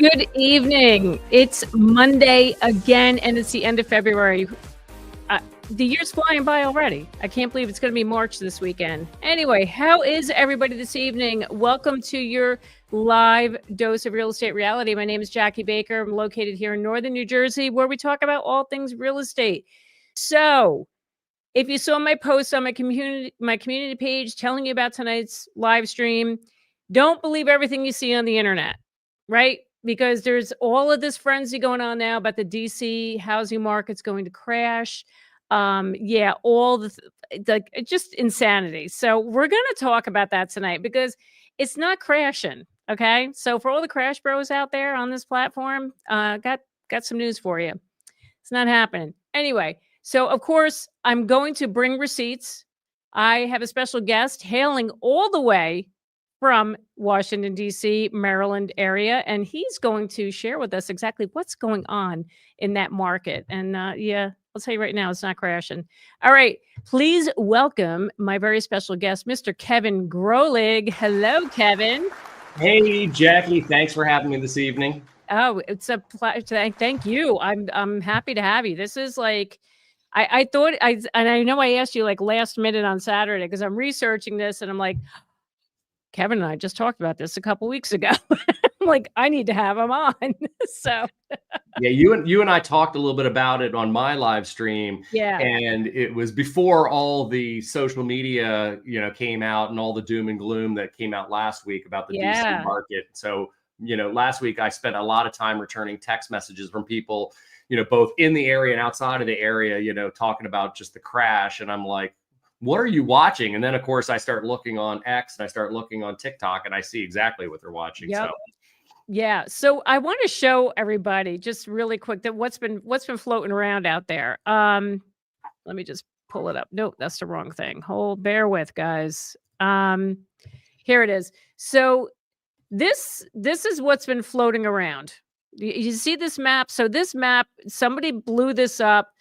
Good evening. It's Monday again, and it's the end of February. The year's flying by already. I can't believe it's going to be March this weekend. Anyway, how is everybody this evening? Welcome to your live dose of real estate reality. My name is Jackie Baker. I'm located here in northern New Jersey, where we talk about all things real estate. So, if you saw my post on my community page telling you about tonight's live stream, don't believe everything you see on the internet, right? Because there's all of this frenzy going on now about the DC housing market's going to crash. All it's just insanity. So we're going to talk about that tonight because it's not crashing. Okay. So for all the crash bros out there on this platform, got some news for you. It's not happening. Anyway, so of course I'm going to bring receipts. I have a special guest hailing all the way from Washington, D.C., Maryland area, and he's going to share with us exactly what's going on in that market. And I'll tell you right now, it's not crashing. All right, please welcome my very special guest, Mr. Kevin Grolig. Hello, Kevin. Hey, Jackie. Thanks for having me this evening. Oh, it's a pleasure. Thank you. I'm happy to have you. This is like, I thought, and I know I asked you like last minute on Saturday because I'm researching this, and I'm like, Kevin and I just talked about this a couple weeks ago. I'm like, I need to have him on. So yeah, you and I talked a little bit about it on my live stream. Yeah. And it was before all the social media, came out and all the doom and gloom that came out last week about the DC market. So, last week I spent a lot of time returning text messages from people, both in the area and outside of the area, talking about just the crash. And I'm like, what are you watching? And then, of course, I start looking on X and I start looking on TikTok and I see exactly what they're watching. Yep. So, yeah. So I want to show everybody just really quick that what's been floating around out there. Let me just pull it up. Nope, that's the wrong thing. Bear with, guys. Here it is. So this is what's been floating around. You see this map? So this map, somebody blew this up.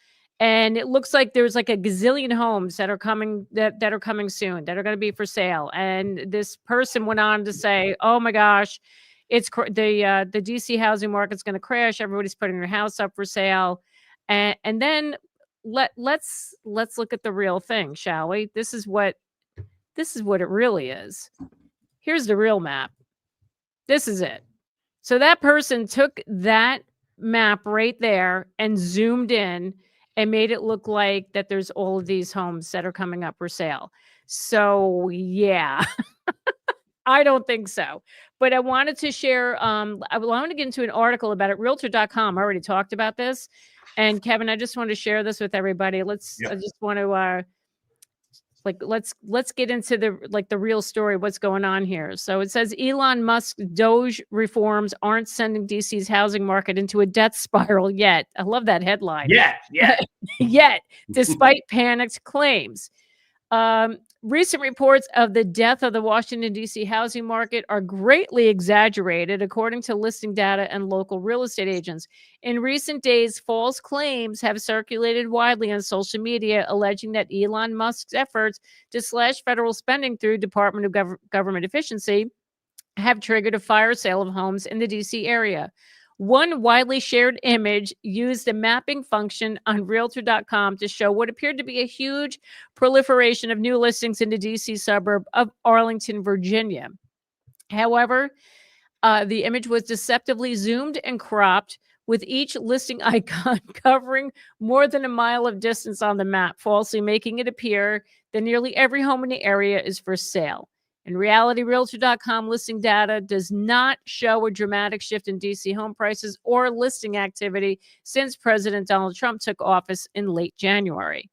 And it looks like there's like a gazillion homes that are coming that are coming soon that are going to be for sale. And this person went on to say, "Oh my gosh, it's the DC housing market's going to crash. Everybody's putting their house up for sale." And then let's look at the real thing, shall we? This is what it really is. Here's the real map. This is it. So that person took that map right there and zoomed in and made it look like that there's all of these homes that are coming up for sale. So, yeah, I don't think so. But I wanted to share, I wanted to get into an article about it. Realtor.com already talked about this. And Kevin, I just want to share this with everybody. I just want to, let's get into the real story, what's going on here. So it says Elon Musk's DOGE reforms aren't sending DC's housing market into a death spiral yet. I love that headline. Yet, despite panicked claims. Recent reports of the death of the Washington, D.C. housing market are greatly exaggerated, according to listing data and local real estate agents. In recent days, false claims have circulated widely on social media, alleging that Elon Musk's efforts to slash federal spending through Department of Government Efficiency have triggered a fire sale of homes in the D.C. area. One widely shared image used a mapping function on Realtor.com to show what appeared to be a huge proliferation of new listings in the D.C. suburb of Arlington, Virginia. However, the image was deceptively zoomed and cropped, with each listing icon covering more than a mile of distance on the map, falsely making it appear that nearly every home in the area is for sale. In reality, Realtor.com listing data does not show a dramatic shift in DC home prices or listing activity since President Donald Trump took office in late January.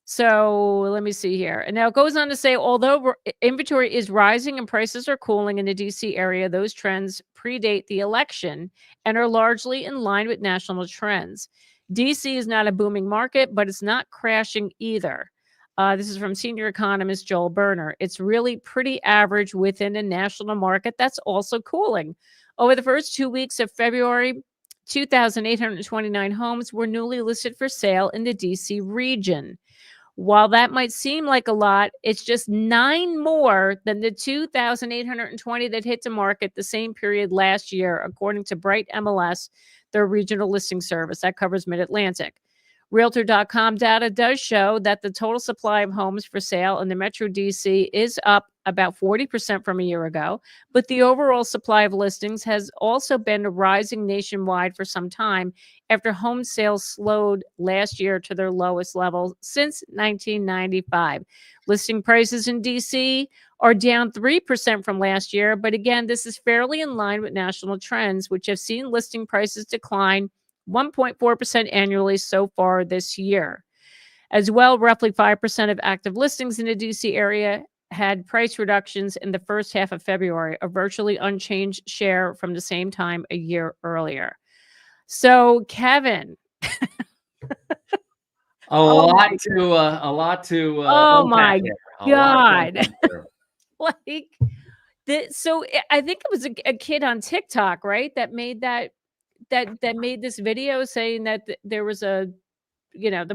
So let me see here. And now it goes on to say, although inventory is rising and prices are cooling in the DC area, those trends predate the election and are largely in line with national trends. DC is not a booming market, but it's not crashing either. This is from senior economist Joel Berner. It's really pretty average within a national market that's also cooling. Over the first 2 weeks of February, 2,829 homes were newly listed for sale in the DC region. While that might seem like a lot, it's just 9 more than the 2,820 that hit the market the same period last year, according to Bright MLS, their regional listing service that covers Mid-Atlantic. Realtor.com data does show that the total supply of homes for sale in the Metro DC is up about 40% from a year ago, but the overall supply of listings has also been rising nationwide for some time after home sales slowed last year to their lowest level since 1995. Listing prices in DC are down 3% from last year, but again, this is fairly in line with national trends, which have seen listing prices decline 1.4% annually so far this year. As well, roughly 5% of active listings in the DC area had price reductions in the first half of February, a virtually unchanged share from the same time a year earlier. So, Kevin. a lot to oh my God. So I think it was a kid on TikTok, right? That made that made this video saying that there was the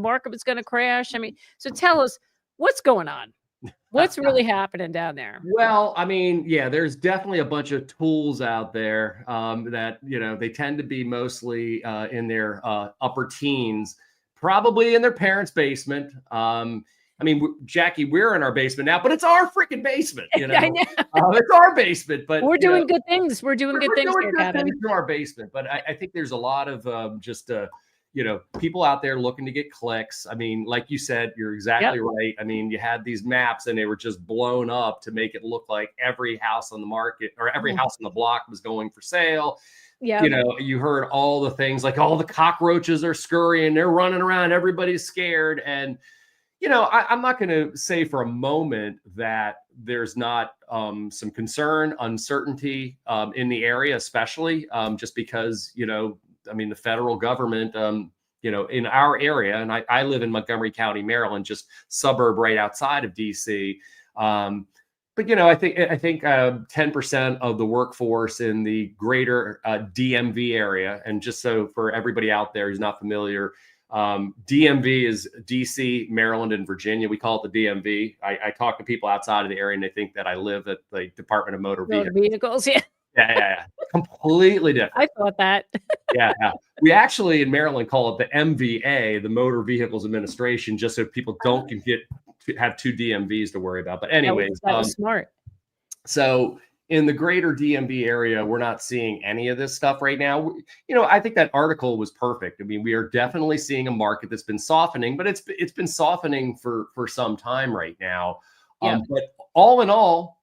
market was going to crash. I mean, so tell us what's going on. What's really happening down there? Well, I mean, yeah, there's definitely a bunch of tools out there that, they tend to be mostly in their upper teens, probably in their parents' basement. I mean, Jackie, we're in our basement now, but it's our freaking basement. I know. It's our basement, but we're doing good things. We're doing good things here, Kevin. In our basement, but I think there's a lot of people out there looking to get clicks. I mean, like you said, you're exactly right. I mean, you had these maps and they were just blown up to make it look like every house on the market or every house on the block was going for sale. Yeah. You heard all the things like all the cockroaches are scurrying, they're running around, everybody's scared. And I'm not going to say for a moment that there's not some concern, uncertainty in the area, especially just because, the federal government, in our area, and I live in Montgomery County, Maryland, just suburb right outside of DC. But I think 10% of the workforce in the greater DMV area, and just so for everybody out there who's not familiar, DMV is DC, Maryland, and Virginia. We call it the DMV. I talk to people outside of the area and they think that I live at the Department of Motor Vehicles. Yeah. Completely different. I thought that. Yeah. We actually in Maryland call it the MVA, the Motor Vehicles Administration, just so people don't have two DMVs to worry about. But anyways, that was smart. So in the greater DMV area, we're not seeing any of this stuff right now. I think that article was perfect. I mean, we are definitely seeing a market that's been softening, but it's been softening for some time right now. But all in all,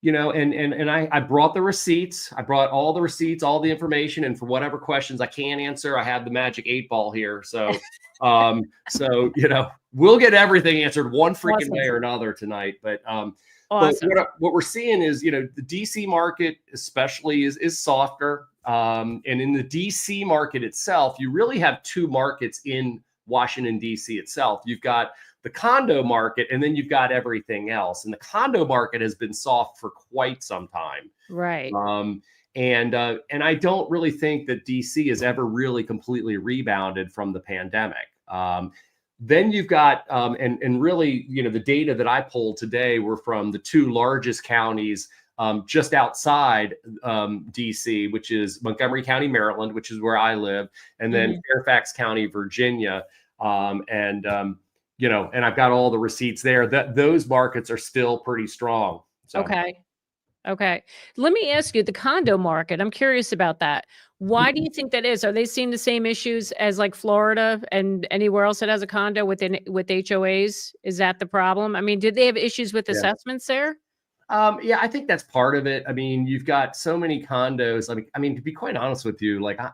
and I brought the receipts. I brought all the receipts, all the information, and for whatever questions I can't answer, I have the magic 8-ball here. So, we'll get everything answered one freaking way or another tonight. But but what we're seeing is, the DC market especially is softer. And in the DC market itself, you really have two markets in Washington, DC itself. You've got the condo market, and then you've got everything else. And the condo market has been soft for quite some time. Right. And I don't really think that DC has ever really completely rebounded from the pandemic. Then you've got, and really, the data that I pulled today were from the two largest counties just outside DC, which is Montgomery County, Maryland, which is where I live, and then Fairfax County, Virginia. And I've got all the receipts there. Those markets are still pretty strong. So. Okay. Let me ask you, the condo market, I'm curious about that. Why do you think that is? Are they seeing the same issues as like Florida and anywhere else that has a condo with HOAs? Is that the problem? I mean, did they have issues with assessments there? Yeah, I think that's part of it. I mean, you've got so many condos. I mean, to be quite honest with you, like I'm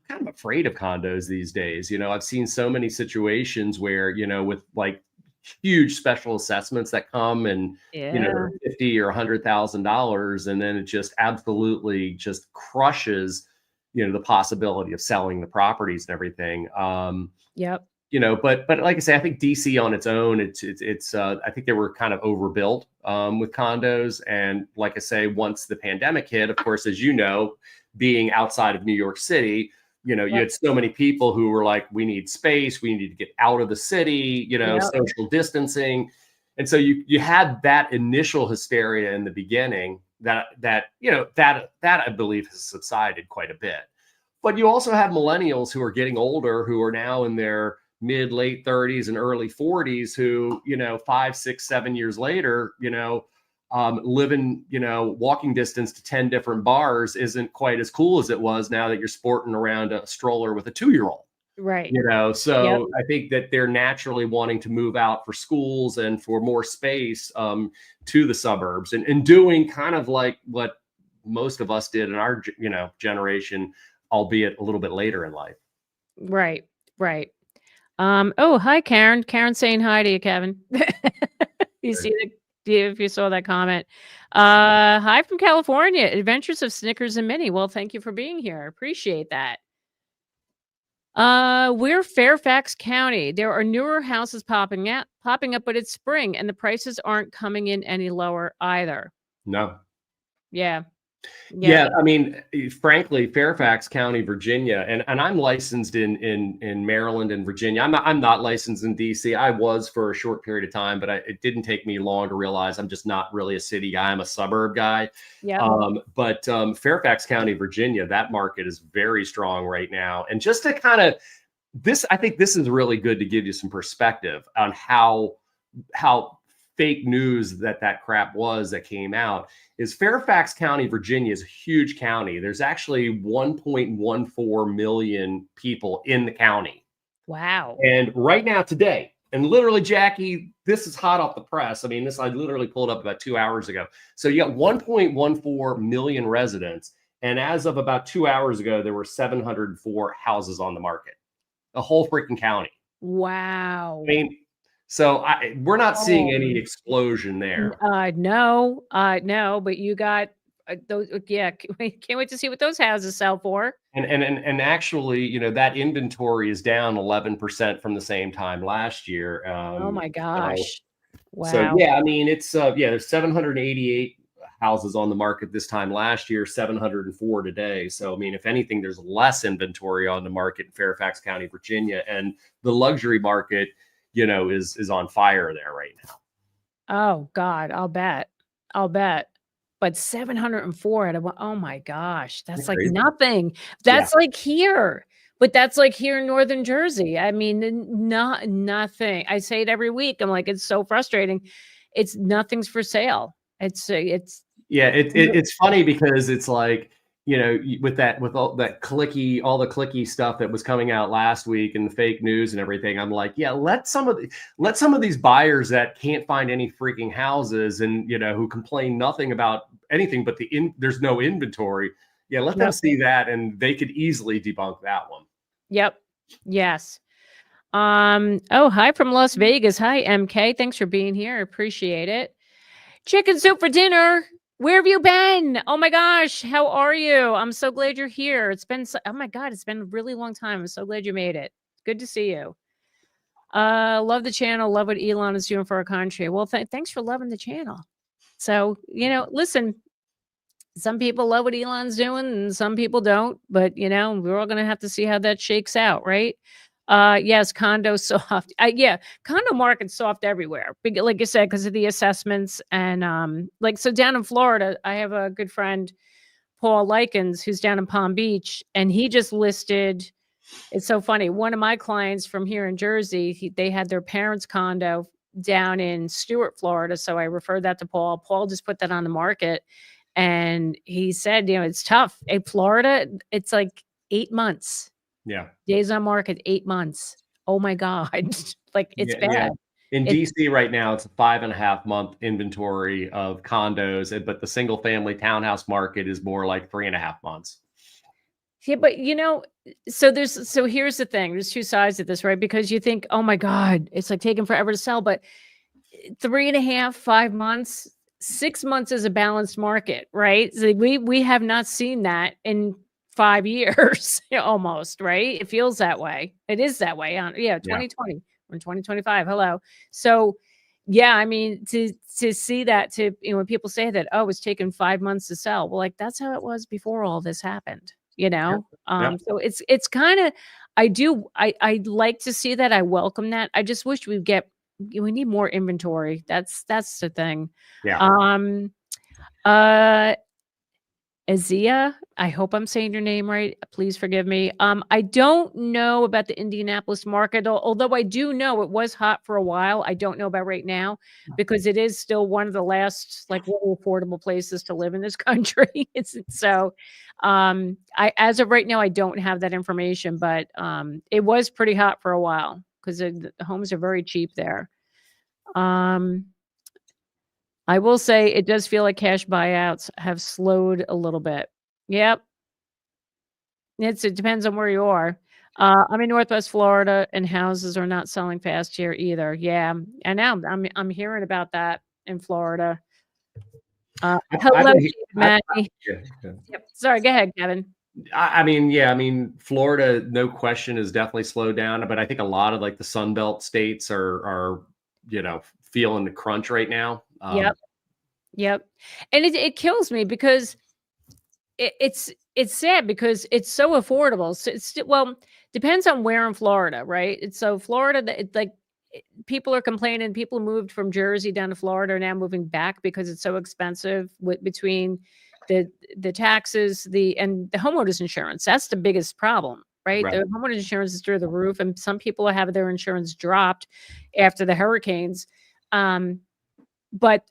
kind of afraid of condos these days. I've seen so many situations where, with like huge special assessments that come and, $50,000 or $100,000. And then it just absolutely just crushes, the possibility of selling the properties and everything. But like I say, I think DC on its own, it's I think they were kind of overbuilt with condos. And like I say, once the pandemic hit, of course, as you know, being outside of New York City, you know, you had so many people who were like, we need space, we need to get out of the city, you know, social distancing. And so you had that initial hysteria in the beginning that I believe has subsided quite a bit. But you also have millennials who are getting older, who are now in their mid, late 30s and early 40s, who, you know, 5, 6, 7 years later, you know, living, you know, walking distance to 10 different bars isn't quite as cool as it was now that you're sporting around a stroller with a 2-year-old. Right. You know, so I think that they're naturally wanting to move out for schools and for more space to the suburbs, and doing kind of like what most of us did in our, you know, generation, albeit a little bit later in life. Right. Right. Oh, hi, Karen. Karen saying hi to you, Kevin. You see if you saw that comment. Hi from California. Adventures of Snickers and Minnie. Well, thank you for being here. I appreciate that. We're Fairfax County. There are newer houses popping up, but it's spring and the prices aren't coming in any lower either. No. Yeah. Yeah, I mean, frankly, Fairfax County, Virginia, and I'm licensed in Maryland and Virginia. I'm not licensed in DC. I was for a short period of time, but it didn't take me long to realize I'm just not really a city guy. I'm a suburb guy. Yeah. But Fairfax County, Virginia, that market is very strong right now. And just to kind of I think this is really good to give you some perspective on how fake news that crap was that came out. Is Fairfax County, Virginia is a huge county. There's actually 1.14 million people in the county. Wow. And right now today, and literally, Jackie, this is hot off the press. I mean, I literally pulled up about 2 hours ago. So you got 1.14 million residents. And as of about 2 hours ago, there were 704 houses on the market. The whole freaking county. Wow. I mean, so we're not seeing any explosion there. No, but you got those. Yeah, can't wait to see what those houses sell for. And actually, you know, that inventory is down 11% from the same time last year. Oh my gosh! Wow. So yeah, I mean, it's there's 788 houses on the market this time last year, 704 today. So I mean, if anything, there's less inventory on the market in Fairfax County, Virginia, and the luxury market, you know, is on fire there right now. Oh God, I'll bet. But 704 out of oh my gosh, that's like nothing. That's like here, but that's like here in Northern Jersey. I mean, nothing. I say it every week. I'm like, it's so frustrating. It's nothing's for sale. It's funny because it's like, you know, with all the clicky stuff that was coming out last week and the fake news and everything, I'm like, yeah, let some of these buyers that can't find any freaking houses and, you know, who complain nothing about anything but there's no inventory. Yeah, let them see that and they could easily debunk that one. Yep. Yes. Oh, hi from Las Vegas. Hi, MK. Thanks for being here. I appreciate it. Chicken soup for dinner. Where have you been? Oh my gosh, how are you? I'm so glad you're here. It's been oh my God, it's been a really long time. I'm so glad you made it. Good to see you. Love the channel. Love what Elon is doing for our country. Well, thanks for loving the channel. So, you know, listen, some people love what Elon's doing and some people don't, but you know, we're all going to have to see how that shakes out, right? Yes, condo soft. Condo market's soft everywhere. Like I said, because of the assessments and like so down in Florida, I have a good friend, Paul Likens, who's down in Palm Beach, and he just listed. It's so funny. One of my clients from here in Jersey, they had their parents' condo down in Stuart, Florida. So I referred that to Paul. Paul just put that on the market, and he said, you know, it's tough. In Florida, it's like 8 months. Yeah. Days on market, 8 months. Oh my God. Like it's bad. Yeah. In DC right now, it's a 5.5 month inventory of condos, but the single family townhouse market is more like 3.5 months. Yeah, but you know, so here's the thing. There's two sides of this, right? Because you think, oh my God, it's like taking forever to sell, but 3.5, 5 months, 6 months is a balanced market, right? So we have not seen that in 5 years almost, right? It feels that way. It is that way. 2020. We're in 2025. Hello. So yeah, I mean, to see that, when people say that, oh, it's taken 5 months to sell. Well, like that's how it was before all this happened. So it's kind of, I like to see that. I welcome that. I just wish we need more inventory. That's the thing. Yeah. Azia, I hope I'm saying your name right. Please forgive me. I don't know about the Indianapolis market, although I do know it was hot for a while. I don't know about right now because it is still one of the last like really affordable places to live in this country. As of right now, I don't have that information, but it was pretty hot for a while because the homes are very cheap there. I will say it does feel like cash buyouts have slowed a little bit. Yep. It depends on where you are. I'm in Northwest Florida, and houses are not selling fast here either. Yeah, I know. I'm hearing about that in Florida. Hello, Maggie. Yep. Sorry, go ahead, Kevin. I mean, Florida, no question, has definitely slowed down, but I think a lot of like the Sun Belt states are feeling the crunch right now. Yep. And it kills me because it's sad because it's so affordable. So depends on where in Florida, right? It's so Florida that people are complaining. People moved from Jersey down to Florida are now moving back because it's so expensive between the taxes, and the homeowners insurance. That's the biggest problem, right? The homeowners insurance is through the roof, and some people have their insurance dropped after the hurricanes. But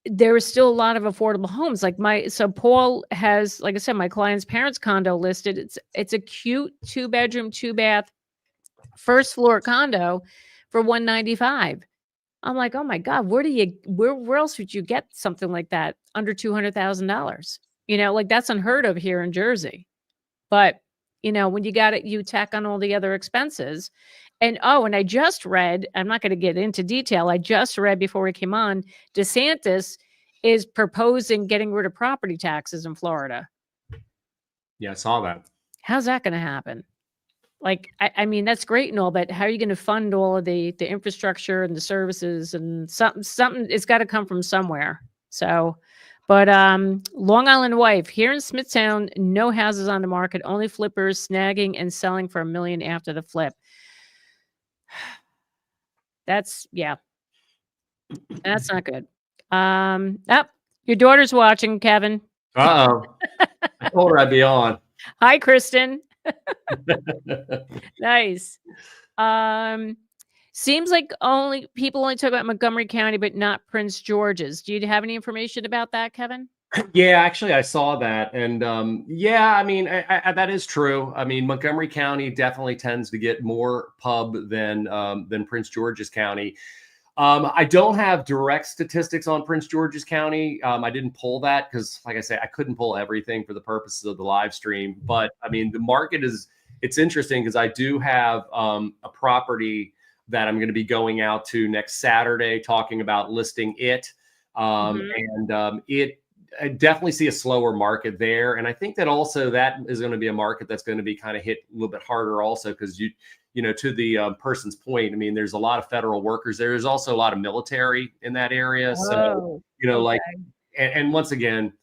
there is still a lot of affordable homes. So Paul has, like I said, my client's parents' condo listed. It's a cute 2-bedroom, 2-bath, first floor condo for $195. I'm like, oh my God, where else would you get something like that under $200,000? That's unheard of here in Jersey. But when you got it, you tack on all the other expenses. And I just read, I'm not going to get into detail. I just read before we came on, DeSantis is proposing getting rid of property taxes in Florida. Yeah, I saw that. How's that going to happen? I mean, that's great and all, but how are you going to fund all of the infrastructure and the services and something? It's got to come from somewhere. So, but Long Island wife here in Smithtown, no houses on the market, only flippers snagging and selling for $1 million after the flip. That's not good. Your daughter's watching, Kevin. Uh-oh. I told her I'd be on. Hi, Kristen. Nice. Seems like people only talk about Montgomery County, but not Prince George's. Do you have any information about that, Kevin? Yeah, actually, I saw that, and I mean, that is true. I mean, Montgomery County definitely tends to get more pub than Prince George's County. I don't have direct statistics on Prince George's County. I didn't pull that because, like I say, I couldn't pull everything for the purposes of the live stream. But I mean, the market it's interesting because I do have a property that I'm going to be going out to next Saturday, talking about listing it. I definitely see a slower market there. And I think that also that is going to be a market that's going to be kind of hit a little bit harder also because to the person's point, I mean, there's a lot of federal workers. There's also a lot of military in that area. So, and once again,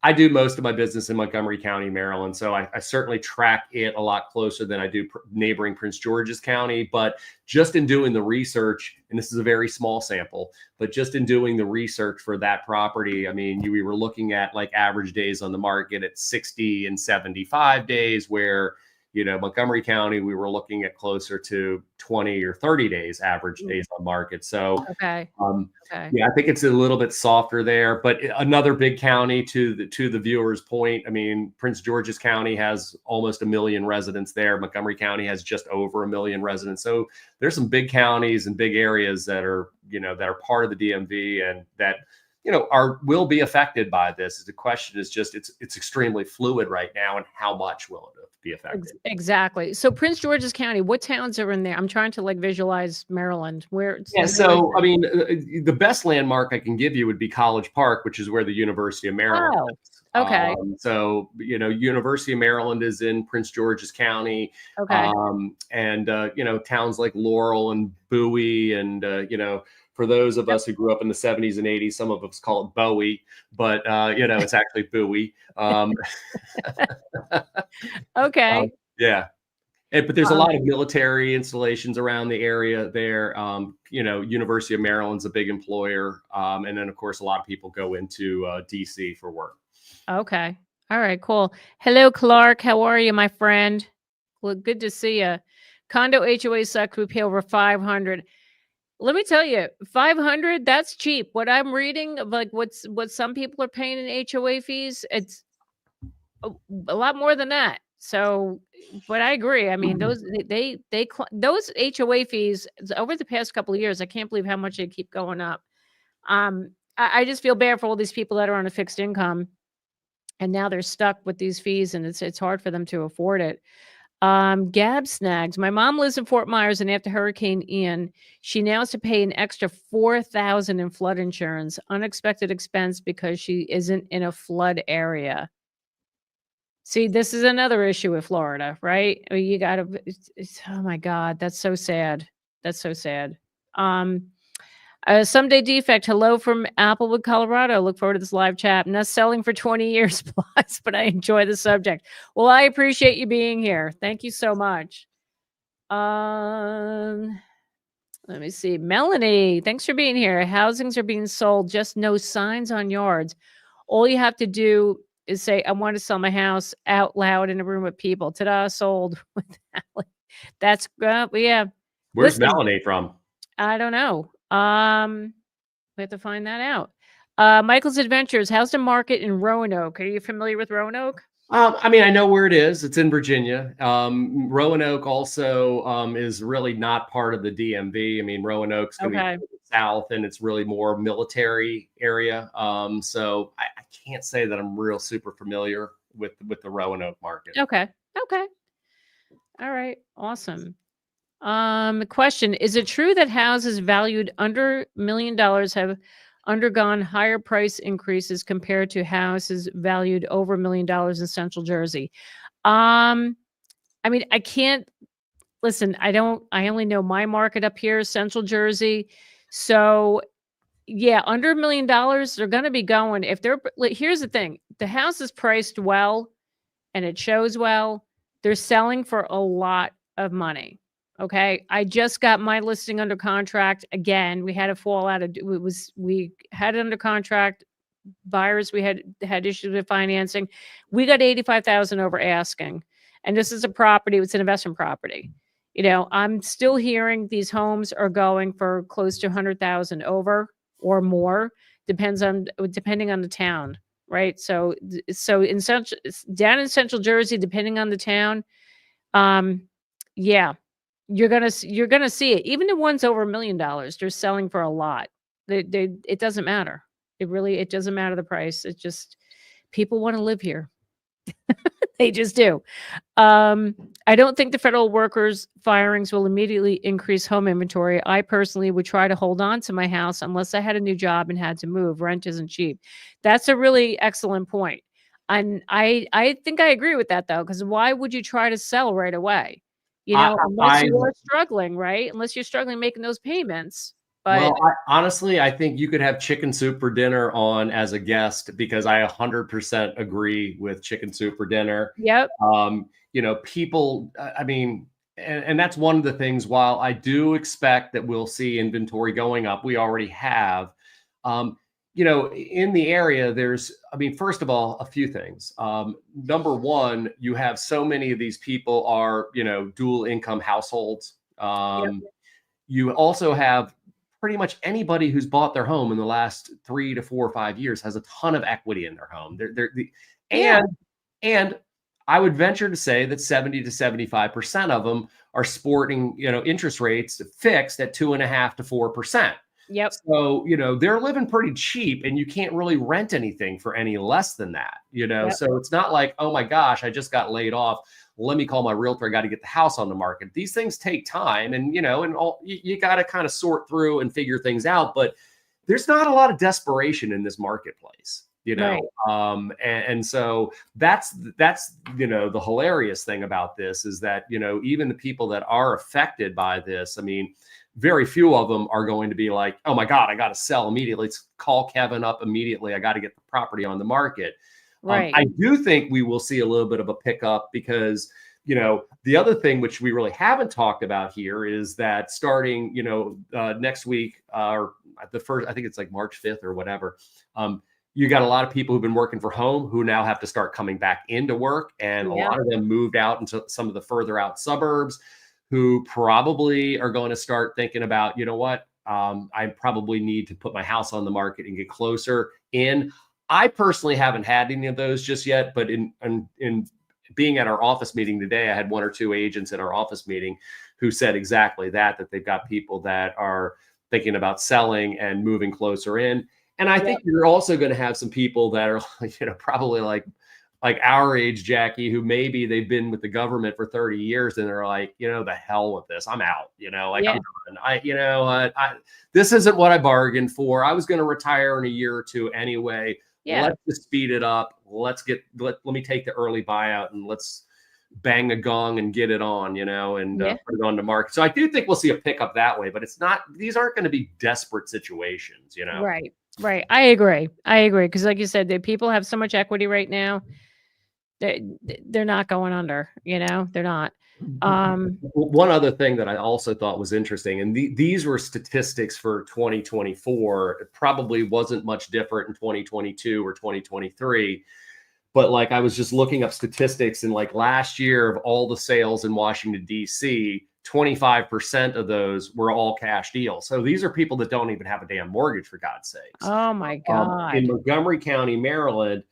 I do most of my business in Montgomery County, Maryland. So I certainly track it a lot closer than I do neighboring Prince George's County. But just in doing the research, and this is a very small sample, but just in doing the research for that property, I mean, we were looking at like average days on the market at 60 and 75 days, where Montgomery County, we were looking at closer to 20 or 30 days average days on market. So, okay. Yeah, I think it's a little bit softer there. But another big county to the viewer's point, I mean, Prince George's County has almost 1 million residents there. Montgomery County has just over 1 million residents. So there's some big counties and big areas that are part of the DMV and that will be affected by this. The question is just it's extremely fluid right now, and how much will it be affected? Exactly. So Prince George's County, what towns are in there? I'm trying to visualize Maryland. So I mean, the best landmark I can give you would be College Park, which is where the University of Maryland is. Okay. So University of Maryland is in Prince George's County. Okay. And towns like Laurel and Bowie and For those of us who grew up in the 70s and 80s, some of us call it Bowie, but it's actually Bowie. Okay. Yeah. But there's a lot of military installations around the area there. University of Maryland's a big employer. And then, of course, a lot of people go into DC for work. Okay. All right, cool. Hello, Clark. How are you, my friend? Well, good to see you. Condo HOA sucks. We pay over 500. Let me tell you, 500, that's cheap. What I'm reading of like what some people are paying in HOA fees, it's a lot more than that. So, but I agree. I mean, those those HOA fees over the past couple of years, I can't believe how much they keep going up. I just feel bad for all these people that are on a fixed income, and now they're stuck with these fees, and it's hard for them to afford it. Gab Snags. My mom lives in Fort Myers, and after Hurricane Ian, she now has to pay an extra $4,000 in flood insurance, unexpected expense because she isn't in a flood area. See, this is another issue with Florida, right? I mean, you got to, oh my God, that's so sad. That's so sad. Someday Defect, hello from Applewood, Colorado. Look forward to this live chat. Not selling for 20 years plus, but I enjoy the subject. Well, I appreciate you being here. Thank you so much. Let me see. Melanie, thanks for being here. Housings are being sold, just no signs on yards. All you have to do is say, I want to sell my house out loud in a room with people. Ta-da, sold. That's, yeah. Where's Melanie from? I don't know. We have to find that out. Michael's Adventures. How's the market in Roanoke? Are you familiar with Roanoke? I mean, I know where it is. It's in Virginia. Roanoke also is really not part of the DMV. I mean, Roanoke's going to be south, and it's really more military area. So I can't say that I'm real super familiar with the Roanoke market. Okay. All right. Awesome. Question: is it true that houses valued under $1 million have undergone higher price increases compared to houses valued over $1 million in Central Jersey? I mean, I can't listen. I only know my market up here, Central Jersey. So yeah, under $1 million, they're going to be going. If they're, here's the thing: the house is priced well, and it shows well. They're selling for a lot of money. Okay. I just got my listing under contract. Again, we had a fallout. We had it under contract. Buyers, we had issues with financing. We got 85,000 over asking. And this is a property, it's an investment property. I'm still hearing these homes are going for close to 100,000 over or more, depending on the town. Right. So down in Central Jersey, depending on the town, yeah, you're gonna see it. Even the ones over $1 million, they're selling for a lot. It doesn't matter. It doesn't matter the price. It's just people want to live here. They just do. I don't think the federal workers' firings will immediately increase home inventory. I personally would try to hold on to my house unless I had a new job and had to move. Rent isn't cheap. That's a really excellent point. And I think I agree with that, though, because why would you try to sell right away? Unless you're struggling, right? Unless you're struggling making those payments. But honestly, I think you could have chicken soup for dinner on as a guest, because I 100% agree with chicken soup for dinner. Yep. People, I mean, and that's one of the things, while I do expect that we'll see inventory going up, we already have, in the area, first of all, a few things. Number one, you have so many of these people are, dual income households. You also have pretty much anybody who's bought their home in the last 3 to 4 or 5 years has a ton of equity in their home. And I would venture to say that 70 to 75% of them are sporting, interest rates fixed at 2.5% to 4%. Yep. So, they're living pretty cheap, and you can't really rent anything for any less than that, Yep. So it's not like, oh my gosh, I just got laid off. Let me call my realtor. I got to get the house on the market. These things take time, and, you got to kind of sort through and figure things out, but there's not a lot of desperation in this marketplace, Right. And so that's, the hilarious thing about this is that, even the people that are affected by this, I mean, very few of them are going to be like, oh my God, I got to sell immediately. Let's call Kevin up immediately. I got to get the property on the market. Right. I do think we will see a little bit of a pickup because, you know, the other thing which we really haven't talked about here is that starting, you know, next week or the first, I think it's like March 5th or whatever. You got a lot of people who've been working from home who now have to start coming back into work. And a lot of them moved out into some of the further out suburbs who probably are going to start thinking about, you know what, I probably need to put my house on the market and get closer in. I personally haven't had any of those just yet, but in being at our office meeting today, I had one or two agents at our office meeting who said exactly that they've got people that are thinking about selling and moving closer in. And I think you're also going to have some people that are, you know, probably like our age, Jackie, who maybe they've been with the government for 30 years and they're like, you know, the hell with this. I'm out, you know, like I'm done. You know, this isn't what I bargained for. I was going to retire in a year or two anyway. Let's just speed it up. Let me take the early buyout and let's bang a gong and get it on, you know, and put it on the market. So I do think we'll see a pickup that way, but these aren't going to be desperate situations, you know? Right. Right. I agree. Because like you said, the people have so much equity right now. They're not going under, you know, they're not. One other thing that I also thought was interesting, and these were statistics for 2024. It probably wasn't much different in 2022 or 2023. But like I was just looking up statistics, and like last year of all the sales in Washington, D.C., 25% of those were all cash deals. So these are people that don't even have a damn mortgage, for God's sakes. Oh my God. In Montgomery County, Maryland,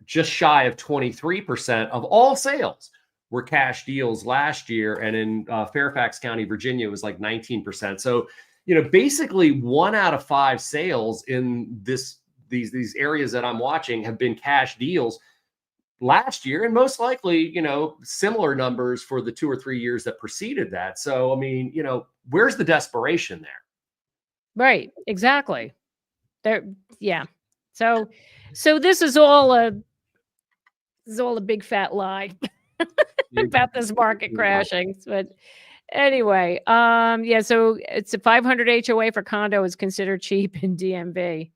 just shy of 23% of all sales were cash deals last year. And in Fairfax County, Virginia, it was like 19%. So, you know, basically 1 out of 5 sales in these areas that I'm watching have been cash deals last year, and most likely, you know, similar numbers for the 2 or 3 years that preceded that. So, I mean, you know, where's the desperation there? Right. Exactly. There. Yeah. So this is all a big fat lie about this market crashing. But anyway, so it's a 500 HOA for condo is considered cheap in DMV.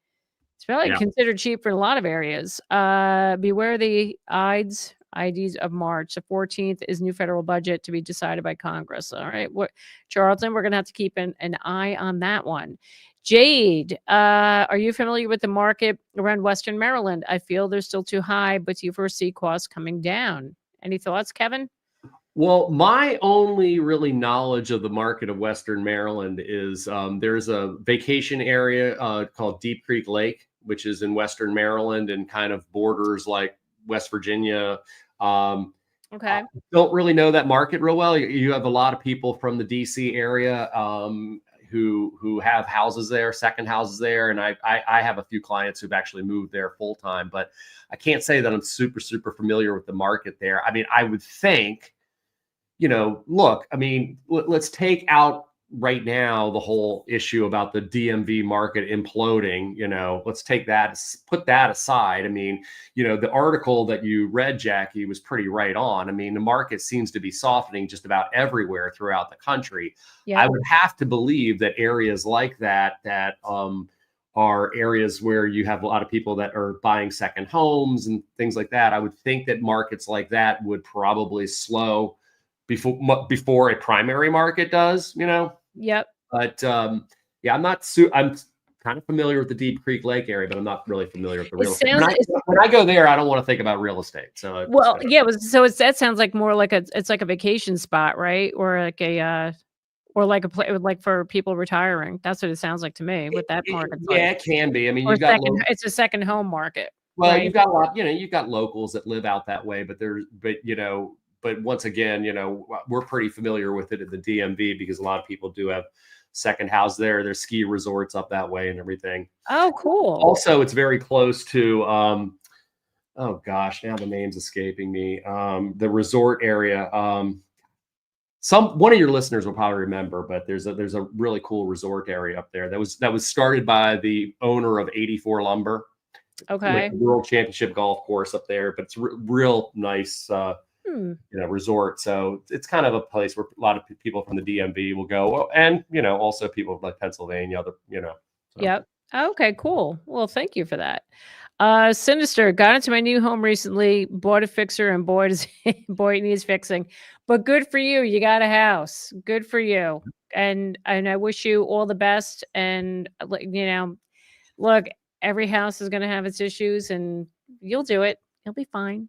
It's probably considered cheap for a lot of areas. Beware the IDs of March. The 14th is new federal budget to be decided by Congress. All right. Charlton, we're going to have to keep an eye on that one. Jade, are you familiar with the market around Western Maryland? I feel they're still too high, but you foresee costs coming down. Any thoughts, Kevin? Well, my only really knowledge of the market of Western Maryland is there's a vacation area called Deep Creek Lake, which is in Western Maryland and kind of borders like West Virginia. Okay. Don't really know that market real well. You have a lot of people from the DC area who have houses there, second houses there. And I have a few clients who've actually moved there full time, but I can't say that I'm super familiar with the market there. I mean, I would think, you know, look, I mean, let's take out right now the whole issue about the DMV market imploding. You know, let's take that, put that aside. I mean, you know, the article that you read, Jackie, was pretty right on. I mean, the market seems to be softening just about everywhere throughout the country. I would have to believe that areas like that are areas where you have a lot of people that are buying second homes and things like that. I would think that markets like that would probably slow before a primary market does, you know? Yep. But I'm kind of familiar with the Deep Creek Lake area, but I'm not really familiar with the real estate. When I go there, I don't want to think about real estate. So that sounds like more like it's like a vacation spot, right? Or like like for people retiring. That's what it sounds like to me. With that market, it can be. I mean, it's a second home market. Well, right? You've got a lot. You know, you've got locals that live out that way, but once again, you know, we're pretty familiar with it in the DMV because a lot of people do have second house there. There's ski resorts up that way and everything. Oh, cool. Also, it's very close to, oh gosh, now the name's escaping me. The resort area. One of your listeners will probably remember, but there's a really cool resort area up there that was started by the owner of 84 Lumber. Okay. Like World Championship golf course up there, but it's real nice. resort. So it's kind of a place where a lot of people from the DMV will go, and also people like Pennsylvania. So. Yep. Okay, cool. Well, thank you for that. Sinister, got into my new home recently, bought a fixer, and boy, it needs fixing. But good for you. You got a house. Good for you. And I wish you all the best. And look, every house is going to have its issues, and you'll do it. You'll be fine.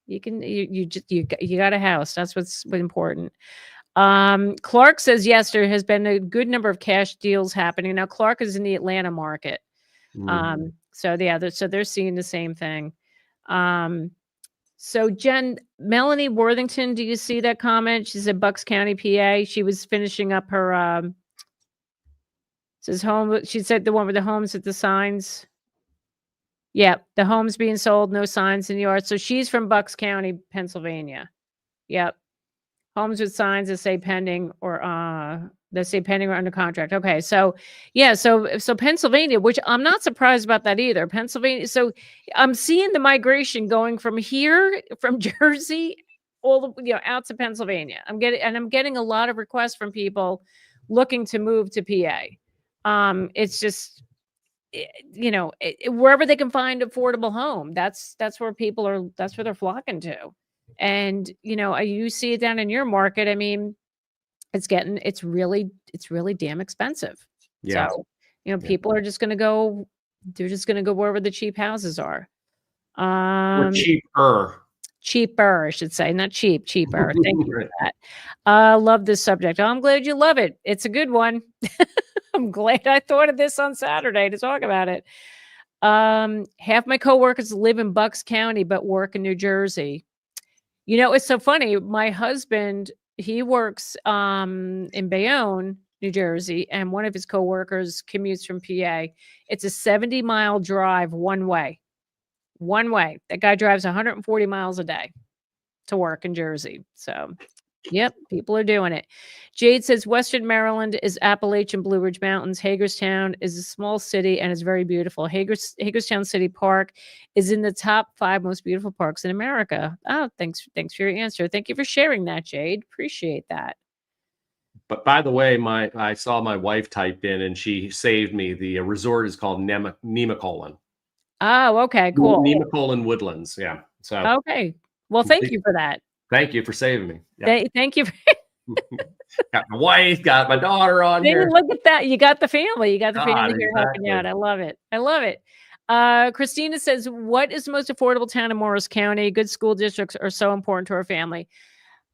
You can. You got a house. That's what's important. Clark says yes, there has been a good number of cash deals happening. Now Clark is in the Atlanta market. So they're seeing the same thing. So Melanie Worthington, do you see that comment? She's at Bucks County, PA. She was finishing up her says home. She said the one with the homes with the signs. Yeah, the homes being sold, no signs in the yard. So she's from Bucks County, Pennsylvania. Yep. Homes with signs that say pending or under contract. Okay. So yeah, so Pennsylvania, which I'm not surprised about that either. Pennsylvania. So I'm seeing the migration going from here, from Jersey, all the out to Pennsylvania. I'm getting a lot of requests from people looking to move to PA. It's just wherever they can find affordable home, that's where that's where they're flocking to. And you see it down in your market. I mean, it's really damn expensive. Yeah. So people are just going to go. They're just going to go wherever the cheap houses are. Or cheaper, I should say, not cheap, cheaper. Thank you for that. Love this subject. I'm glad you love it. It's a good one. I'm glad I thought of this on Saturday to talk about it. Half my coworkers live in Bucks County, but work in New Jersey. It's so funny. My husband, he works in Bayonne, New Jersey, and one of his coworkers commutes from PA. It's a 70-mile drive one way. One way. That guy drives 140 miles a day to work in Jersey. So, yep, people are doing it. Jade says Western Maryland is Appalachian Blue Ridge Mountains. Hagerstown is a small city and is very beautiful. Hagerstown City Park is in the top 5 most beautiful parks in America. Oh, thanks for your answer. Thank you for sharing that, Jade. Appreciate that. But by the way, I saw my wife type in and she saved me. The resort is called Nemacolin. Oh, okay, cool. Nemacolin Woodlands. Yeah. So okay. Well, thank you for that. Thank you for saving me. Yeah. Thank you. Got my wife, got my daughter on here. Look at that. You got the family. You got the family here helping out. I love it. I love it. Christina says, what is the most affordable town in Morris County? Good school districts are so important to our family.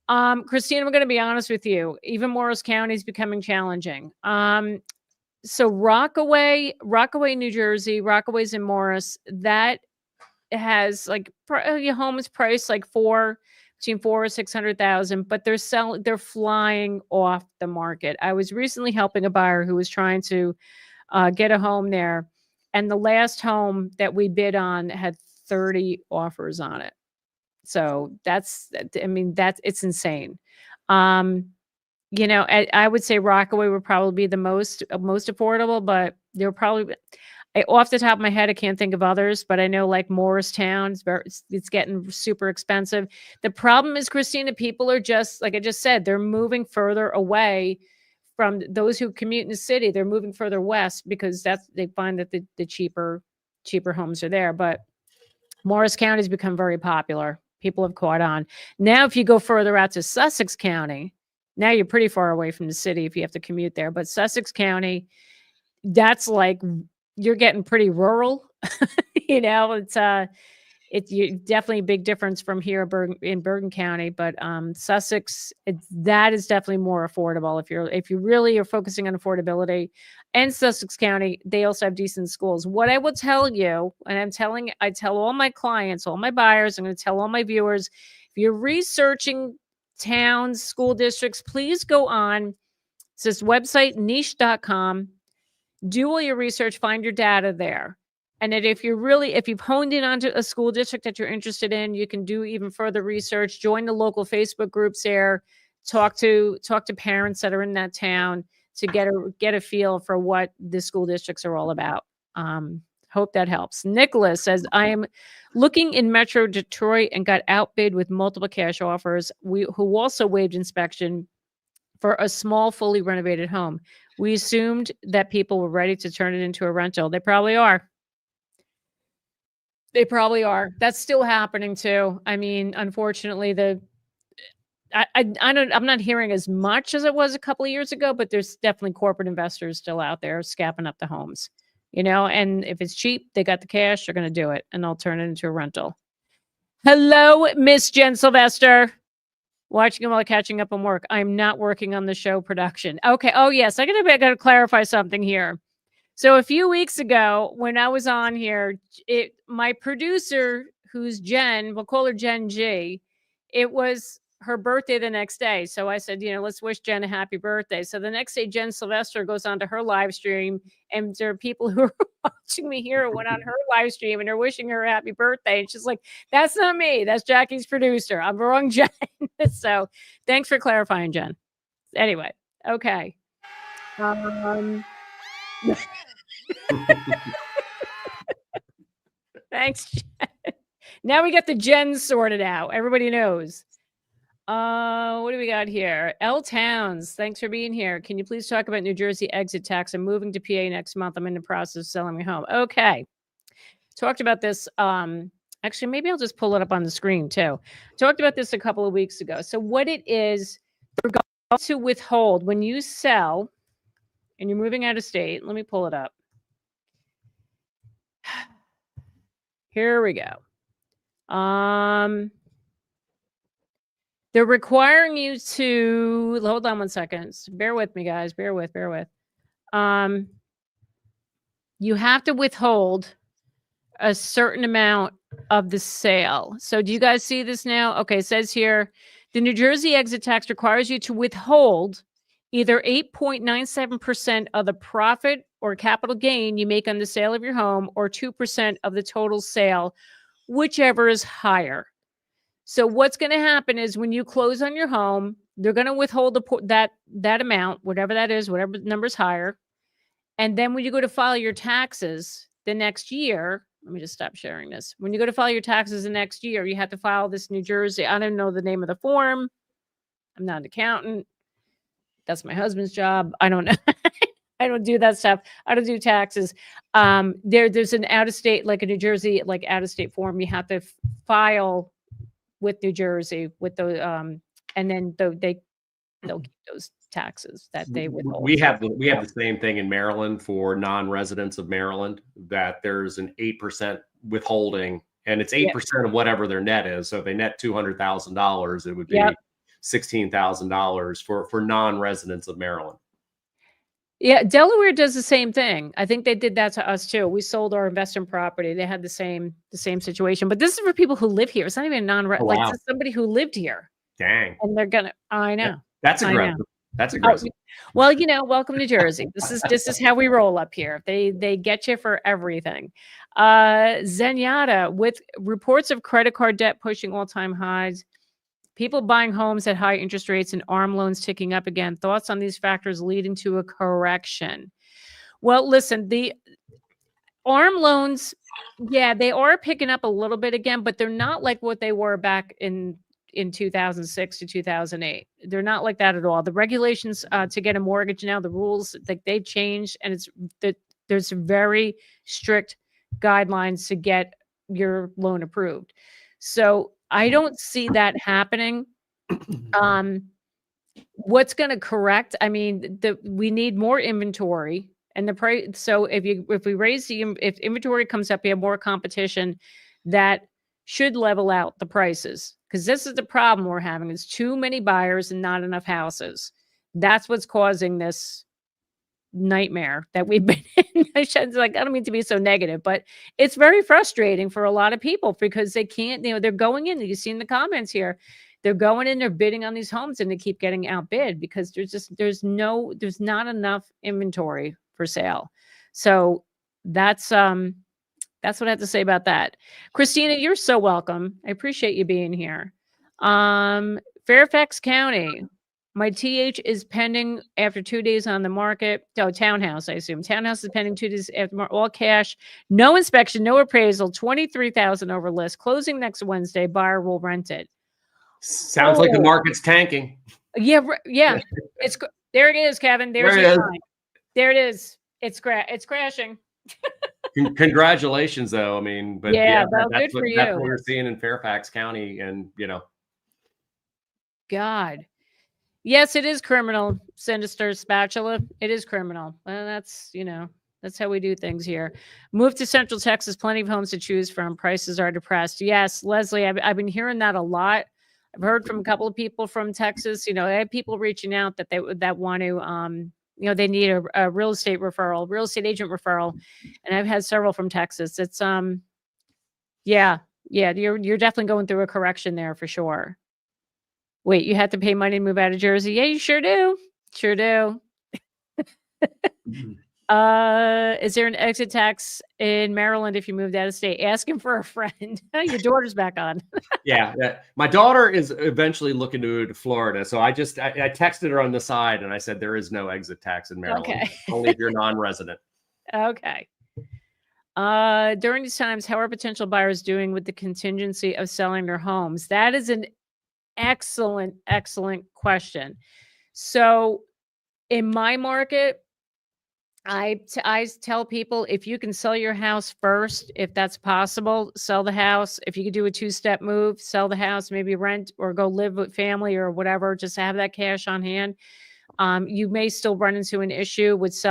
Christina, I'm going to be honest with you. Even Morris County is becoming challenging. So Rockaway, New Jersey, Rockaway's in Morris, that has like your home is priced like between $400,000 or $600,000, but they're flying off the market. I was recently helping a buyer who was trying to get a home there, and the last home that we bid on had 30 offers on it. So it's insane. I would say Rockaway would probably be the most affordable, but they're probably, off the top of my head, I can't think of others, but I know like Morristown, it's getting super expensive. The problem is, Christina, people are just, like I just said, they're moving further away from those who commute in the city. They're moving further west because they find that the cheaper homes are there. But Morris County has become very popular. People have caught on. Now, if you go further out to Sussex County, now you're pretty far away from the city if you have to commute there. But Sussex County, that's like, you're getting pretty rural. It's definitely a big difference from here in Bergen County. But Sussex, that is definitely more affordable if you really are focusing on affordability. And Sussex County, they also have decent schools. What I will tell you, and I tell all my clients, all my buyers, I'm going to tell all my viewers, if you're researching towns, school districts, please go on this website, niche.com. Do all your research, find your data there. And that if you've honed in onto a school district that you're interested in, you can do even further research, join the local Facebook groups there, talk to parents that are in that town to get a feel for what the school districts are all about. Hope that helps. Nicholas says, I am looking in Metro Detroit and got outbid with multiple cash offers. Who also waived inspection for a small, fully renovated home. We assumed that people were ready to turn it into a rental. They probably are. They probably are. That's still happening too. I mean, unfortunately, I'm not hearing as much as it was a couple of years ago, but there's definitely corporate investors still out there scapping up the homes, and if it's cheap, they got the cash, they're going to do it and they'll turn it into a rental. Hello, Miss Jen Sylvester. Watching them while catching up on work. I'm not working on the show production. Okay. Oh yes. I gotta clarify something here. So a few weeks ago when I was on here, my producer, who's Jen, we'll call her Jen G, it was her birthday the next day. So I said, let's wish Jen a happy birthday. So the next day, Jen Sylvester goes on to her live stream, and there are people who are watching me here who went on her live stream and they're wishing her a happy birthday. And she's like, that's not me. That's Jackie's producer. I'm wrong, Jen. So thanks for clarifying, Jen. Anyway, okay. Thanks, Jen. Now we got the Jen sorted out. Everybody knows. What do we got here? L Towns, thanks for being here. Can you please talk about New Jersey exit tax? I'm moving to PA next month. I'm in the process of selling my home. Okay. Talked about this. Actually, maybe I'll just pull it up on the screen too. Talked about this a couple of weeks ago. So what it is, we're going to withhold when you sell and you're moving out of state. Let me pull it up. Here we go. They're requiring you to hold on one second. Bear with me, guys. Bear with. You have to withhold a certain amount of the sale. So do you guys see this now? Okay, it says here, the New Jersey exit tax requires you to withhold either 8.97% of the profit or capital gain you make on the sale of your home, or 2% of the total sale, whichever is higher. So what's going to happen is when you close on your home, they're going to withhold that amount, whatever that is, whatever number's higher. And then when you go to file your taxes the next year, let me just stop sharing this. When you go to file your taxes the next year, you have to file this New Jersey. I don't know the name of the form. I'm not an accountant. That's my husband's job. I don't know. I don't do that stuff. I don't do taxes. There's an out-of-state, like a New Jersey, like out-of-state form you have to file with New Jersey with the and then they'll keep those taxes that they withhold. We have the same thing in Maryland for non-residents of Maryland, that there's an 8% withholding, and it's 8% of whatever their net is. So if they net $200,000, it would be $16,000 for non-residents of Maryland. Yeah, Delaware does the same thing. I think they did that to us too. We sold our investment property. They had the same situation, but this is for people who live here. It's not even a non-resident. Like it's somebody who lived here. Dang. And they're gonna. I know. Yeah, that's aggressive. That's aggressive. Well, welcome to Jersey. This is how we roll up here. They get you for everything. Zenyatta, with reports of credit card debt pushing all-time highs, people buying homes at high interest rates, and ARM loans ticking up again. Thoughts on these factors leading to a correction? Well, listen, the ARM loans, they are picking up a little bit again, but they're not like what they were back in 2006 to 2008. They're not like that at all. The regulations to get a mortgage now, the rules, they've changed, and there's very strict guidelines to get your loan approved. So I don't see that happening. What's going to correct? I mean, we need more inventory, and the price. So if inventory comes up, you have more competition. That should level out the prices, because this is the problem we're having: is too many buyers and not enough houses. That's what's causing this nightmare that we've been in. I don't mean to be so negative, but it's very frustrating for a lot of people because they can't, they're going in, you see in the comments here, they're going in, they're bidding on these homes, and they keep getting outbid because there's not enough inventory for sale. So that's what I have to say about that. Christina, you're so welcome. I appreciate you being here. Fairfax County. My TH is pending after 2 days on the market. Oh, townhouse, I assume. Townhouse is pending 2 days after all cash, no inspection, no appraisal, 23,000 over list. Closing next Wednesday. Buyer will rent it. Sounds like the market's tanking. Yeah, yeah. It's there. It is, Kevin. There's your sign. There it is. It's crashing. Congratulations, though. I mean, but yeah, well, that's what we're seeing in Fairfax County, and God. Yes, it is criminal, Sinister Spatula. It is criminal. And that's, that's how we do things here. Move to Central Texas, plenty of homes to choose from. Prices are depressed. Yes, Leslie, I've been hearing that a lot. I've heard from a couple of people from Texas. I had people reaching out that that want to, they need a real estate referral, real estate agent referral. And I've had several from Texas. It's, yeah, you're definitely going through a correction there for sure. Wait, you have to pay money to move out of Jersey? Yeah, you sure do. Sure do. Is there an exit tax in Maryland if you moved out of state? Asking for a friend. Your daughter's back on. yeah. My daughter is eventually looking to move to Florida. So I texted her on the side and I said, there is no exit tax in Maryland. Okay. Only if you're non-resident. Okay. During these times, how are potential buyers doing with the contingency of selling their homes? That is an excellent question. So in my market, I tell people, if you can sell your house first, if that's possible, sell the house. If you could do a 2-step move, sell the house, maybe rent or go live with family or whatever, just have that cash on hand. You may still run into an issue with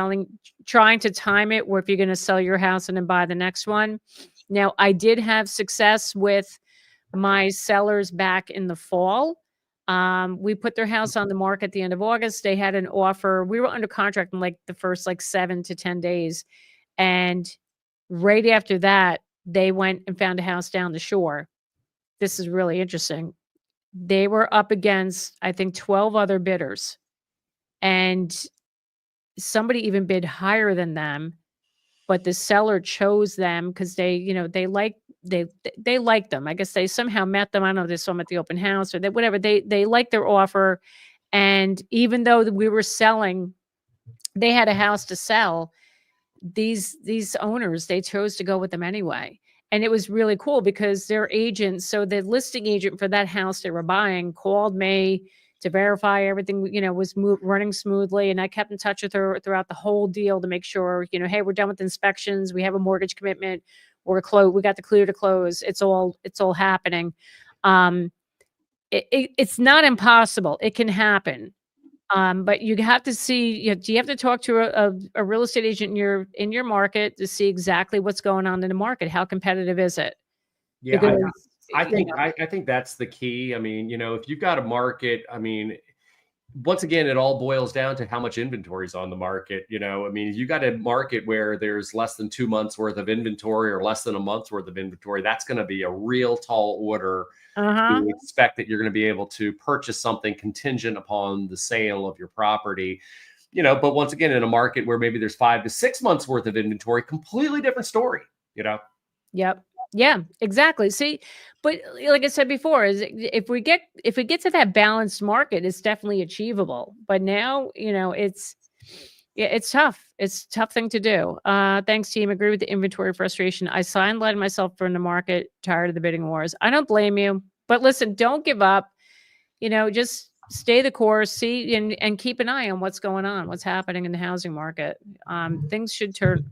trying to time it where if you're going to sell your house and then buy the next one. Now, I did have success with my sellers back in the fall. We put their house on the market at the end of August. They had an offer. We were under contract in like the first 7 to 10 days. And right after that, they went and found a house down the shore. This is really interesting. They were up against, I think, 12 other bidders. And somebody even bid higher than them. But the seller chose them because they liked them. I guess they somehow met them. I don't know if they saw them at the open house or whatever. They liked their offer. And even though we were selling, they had a house to sell. These owners, they chose to go with them anyway. And it was really cool because their agent, so the listing agent for that house they were buying called me to verify everything, was running smoothly. And I kept in touch with her throughout the whole deal to make sure, hey, we're done with inspections. We have a mortgage commitment. We're close. We got the clear to close. It's all happening. It's not impossible. It can happen. But you have to see, you have to talk to a real estate agent in your market to see exactly what's going on in the market. How competitive is it? Yeah. I think that's the key. I mean, if you've got a market, I mean, once again, it all boils down to how much inventory is on the market. I mean, you got a market where there's less than 2 months worth of inventory or less than a month's worth of inventory. That's going to be a real tall order to expect that you're going to be able to purchase something contingent upon the sale of your property. But once again, in a market where maybe there's 5 to 6 months worth of inventory, completely different story. Yep. Yeah, exactly. See, but like I said before, if we get to that balanced market, it's definitely achievable. But now, it's tough. It's a tough thing to do. Thanks, team. Agree with the inventory frustration. I sidelined myself from the market, tired of the bidding wars. I don't blame you. But listen, don't give up. Just stay the course, see and keep an eye on what's going on, what's happening in the housing market. Things should turn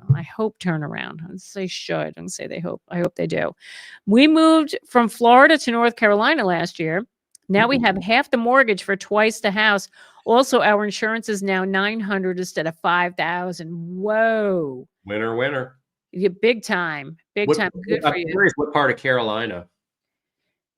around. I'd say should and say they hope. I hope they do. We moved from Florida to North Carolina last year. Now we have half the mortgage for twice the house. Also, our insurance is now $900 instead of $5,000. Whoa. Winner. Yeah, big time. Good for you. I'm curious, what part of Carolina?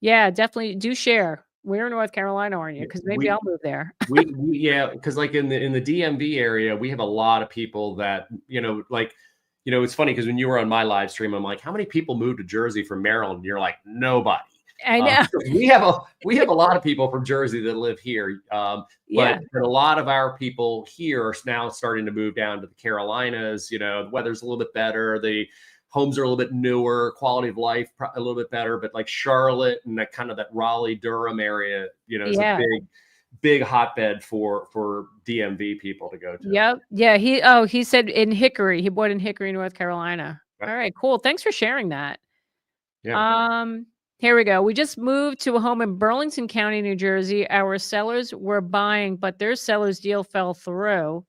Yeah, definitely do share. Where in North Carolina are you? Because maybe I'll move there. Because like in the DMV area, we have a lot of people that, it's funny because when you were on my live stream, I'm like, how many people moved to Jersey from Maryland? And you're like, nobody. I know. We have a lot of people from Jersey that live here. But a lot of our people here are now starting to move down to the Carolinas. The weather's a little bit better. The homes are a little bit newer, quality of life a little bit better, but like Charlotte and that kind of that Raleigh Durham area, is a big hotbed for DMV people to go to. Yep. Yeah. He said in Hickory. He bought in Hickory, North Carolina. Right. All right. Cool. Thanks for sharing that. Yeah. Here we go. We just moved to a home in Burlington County, New Jersey. Our sellers were buying, but their seller's deal fell through.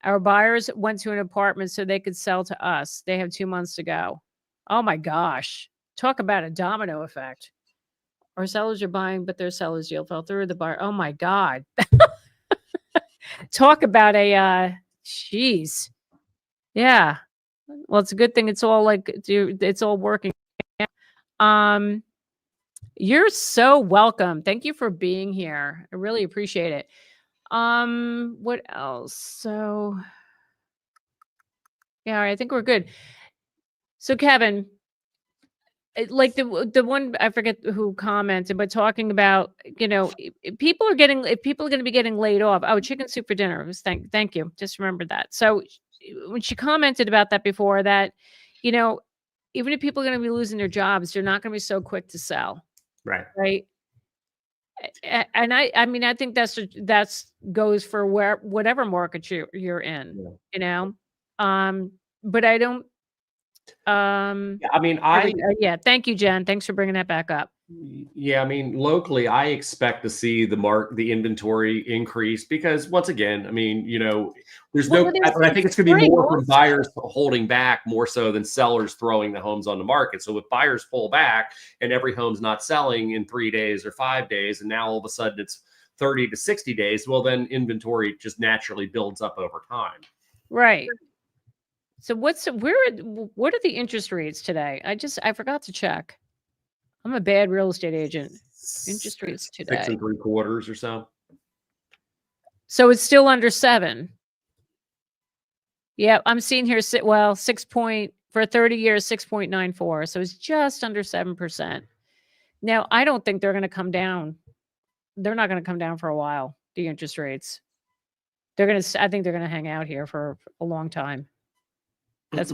Our buyers went to an apartment so they could sell to us. They have 2 months to go. Oh my gosh. Talk about a domino effect. Our sellers are buying, but their seller's deal fell through. The buyer. Oh my God. Talk about a jeez. Yeah. Well, it's a good thing it's all it's all working. You're so welcome. Thank you for being here. I really appreciate it. What else? So yeah, I think we're good. So Kevin, like the one I forget who commented, but talking about, if people are going to be getting laid off. Oh, chicken soup for dinner. It was thank you. Just remembered that. So when she commented about that before, that, even if people are going to be losing their jobs, they're not going to be so quick to sell. Right. Right. And I mean, I think that's goes for whatever market you're in, but I don't. I mean, yeah. Thank you, Jen. Thanks for bringing that back up. Yeah, I mean, locally, I expect to see the inventory increase because once again, I mean, there's I think it's going to be more from buyers holding back more so than sellers throwing the homes on the market. So if buyers pull back and every home's not selling in 3 days or 5 days, and now all of a sudden it's 30 to 60 days, well, then inventory just naturally builds up over time. Right. So what are the interest rates today? I forgot to check. I'm a bad real estate agent. Interest rates today. 6 3/4 or so. So it's still under 7. Yeah, I'm seeing here, 6 point for 30 years, 6.94. So it's just under 7%. Now, I don't think they're going to come down. They're not going to come down for a while, the interest rates. I think they're going to hang out here for a long time. That's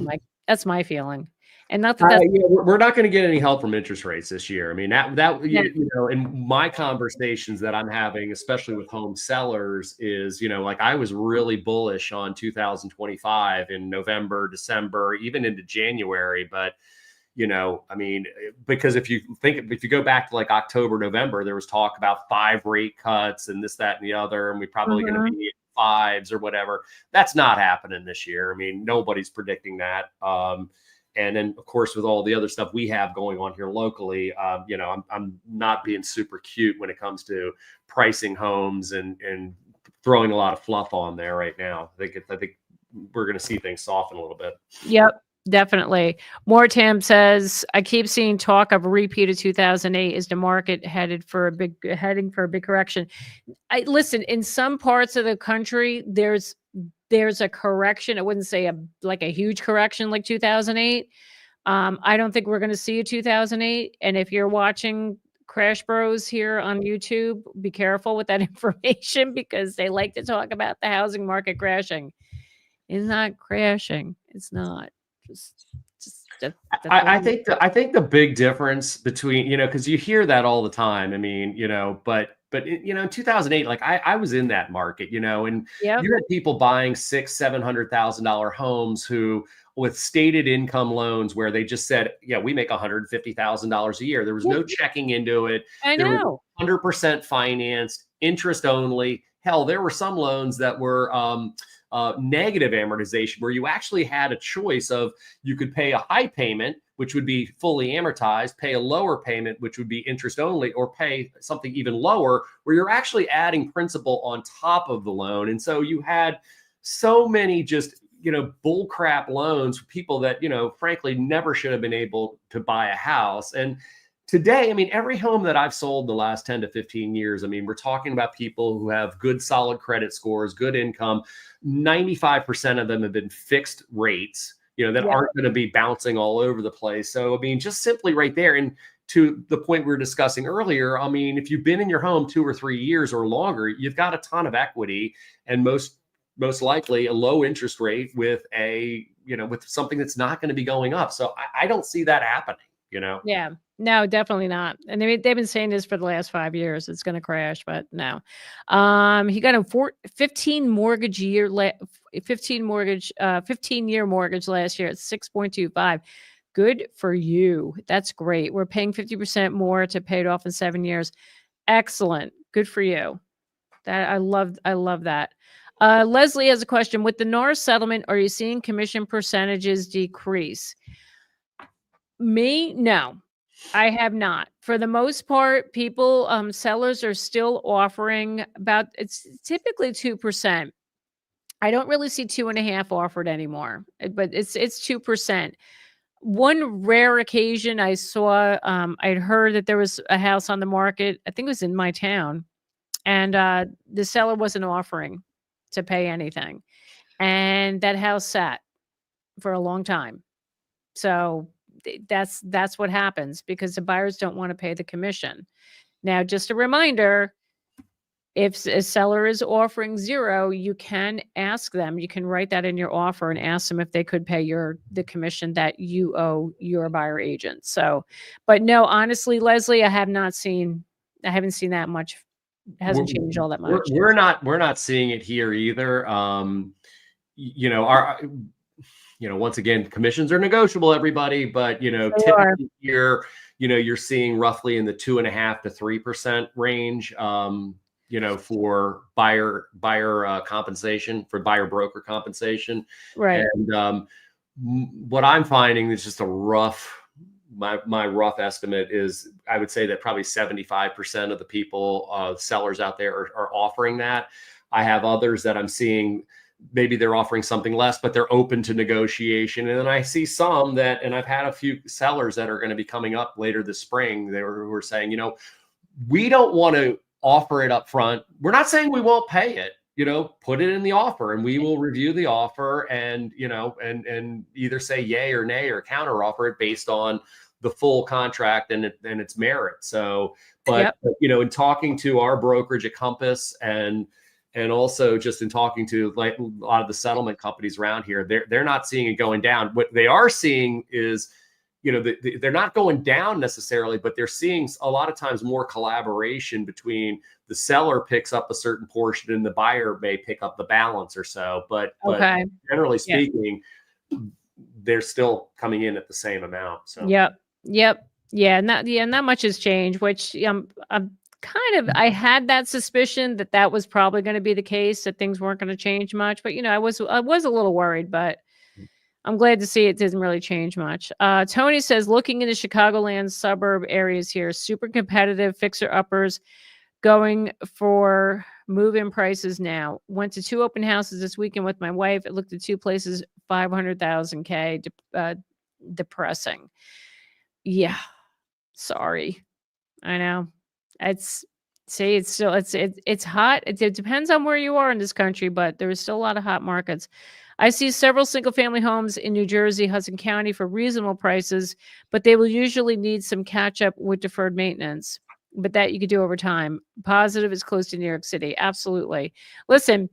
my feeling. And not that we're not going to get any help from interest rates this year. I mean, in my conversations that I'm having, especially with home sellers, is, like I was really bullish on 2025 in November, December, even into January. But, I mean, because if you go back to like October, November, there was talk about 5 rate cuts and this, that, and the other, and we probably going to be 5s or whatever. That's not happening this year. I mean, nobody's predicting that. And then, of course, with all the other stuff we have going on here locally, I'm not being super cute when it comes to pricing homes and throwing a lot of fluff on there right now. I think we're going to see things soften a little bit. Yep, definitely. Tam says, I keep seeing talk of a repeat of 2008. Is the market heading for a big correction? Listen, in some parts of the country, there's a correction. I wouldn't say a huge correction like 2008. I don't think we're going to see a 2008. And if you're watching Crash Bros here on YouTube, be careful with that information because they like to talk about the housing market crashing. It's not crashing. It's not. I think the big difference between, because you hear that all the time. I mean, but in 2008, like I was in that market, and you had people buying $600,000-$700,000 homes who, with stated income loans, where they just said, yeah, we make $150,000 a year. There was no checking into it. I know. 100% financed, interest only. Hell, there were some loans that were negative amortization, where you actually had a choice of, you could pay a high payment, which would be fully amortized, pay a lower payment, which would be interest only, or pay something even lower, where you're actually adding principal on top of the loan. And so you had so many just, bull crap loans for people that, frankly, never should have been able to buy a house. And today, I mean, every home that I've sold the last 10 to 15 years, I mean, we're talking about people who have good, solid credit scores, good income. 95% of them have been fixed rates, that aren't going to be bouncing all over the place. So, I mean, just simply right there. And to the point we were discussing earlier, I mean, if you've been in your home 2 or 3 years or longer, you've got a ton of equity, and most likely a low interest rate with with something that's not going to be going up. So I don't see that happening, Yeah. No, definitely not. And they've been saying this for the last 5 years. It's going to crash, but no. He got a 15 mortgage year, 15-year mortgage last year at 6.25. Good for you. That's great. We're paying 50% more to pay it off in 7 years. Excellent. Good for you. That I love that. Leslie has a question. With the Norris settlement, are you seeing commission percentages decrease? Me, no. I have not. For the most part, people, sellers are still offering about, it's typically 2%. I don't really see 2.5 offered anymore, but it's 2%. One rare occasion I saw, I'd heard that there was a house on the market. I think it was in my town, and the seller wasn't offering to pay anything, and that house sat for a long time. So that's what happens because the buyers don't want to pay the commission. Now, just a reminder, if a seller is offering 0, you can ask them, you can write that in your offer and ask them if they could pay the commission that you owe your buyer agent. So, but no, honestly, Leslie, I haven't seen that much. It hasn't changed all that much. We're not seeing it here either. Once again, commissions are negotiable, everybody, but typically here, you're seeing roughly in the 2.5 to 3% range, for buyer compensation, for buyer broker compensation. Right. And what I'm finding is just my rough estimate is I would say that probably 75% of the people, sellers out there are offering that. I have others that I'm seeing, maybe they're offering something less, but they're open to negotiation. And then I see some that, and I've had a few sellers that are going to be coming up later this spring. Who are saying, we don't want to offer it up front. We're not saying we won't pay it, put it in the offer and we will review the offer and, and either say yay or nay or counter offer it based on the full contract and its merit. So, but, in talking to our brokerage at Compass and also just in talking to like a lot of the settlement companies around here, they're not seeing it going down. What they are seeing is, they're not going down necessarily, but they're seeing a lot of times more collaboration between the seller picks up a certain portion and the buyer may pick up the balance or so. But generally speaking, they're still coming in at the same amount. So yeah, and not much has changed. Which I'm I had that suspicion that was probably going to be the case, that things weren't going to change much. But I was a little worried, but I'm glad to see it didn't really change much. Tony says, looking into Chicagoland suburb areas here, super competitive, fixer-uppers going for move-in prices now. Went to 2 open houses this weekend with my wife. It looked at 2 places, 500,000 K. Depressing. Yeah, sorry. I know. It's hot. It depends on where you are in this country, but there is still a lot of hot markets. I see several single-family homes in New Jersey, Hudson County for reasonable prices, but they will usually need some catch-up with deferred maintenance. But that you could do over time. Positive is close to New York City. Absolutely. Listen,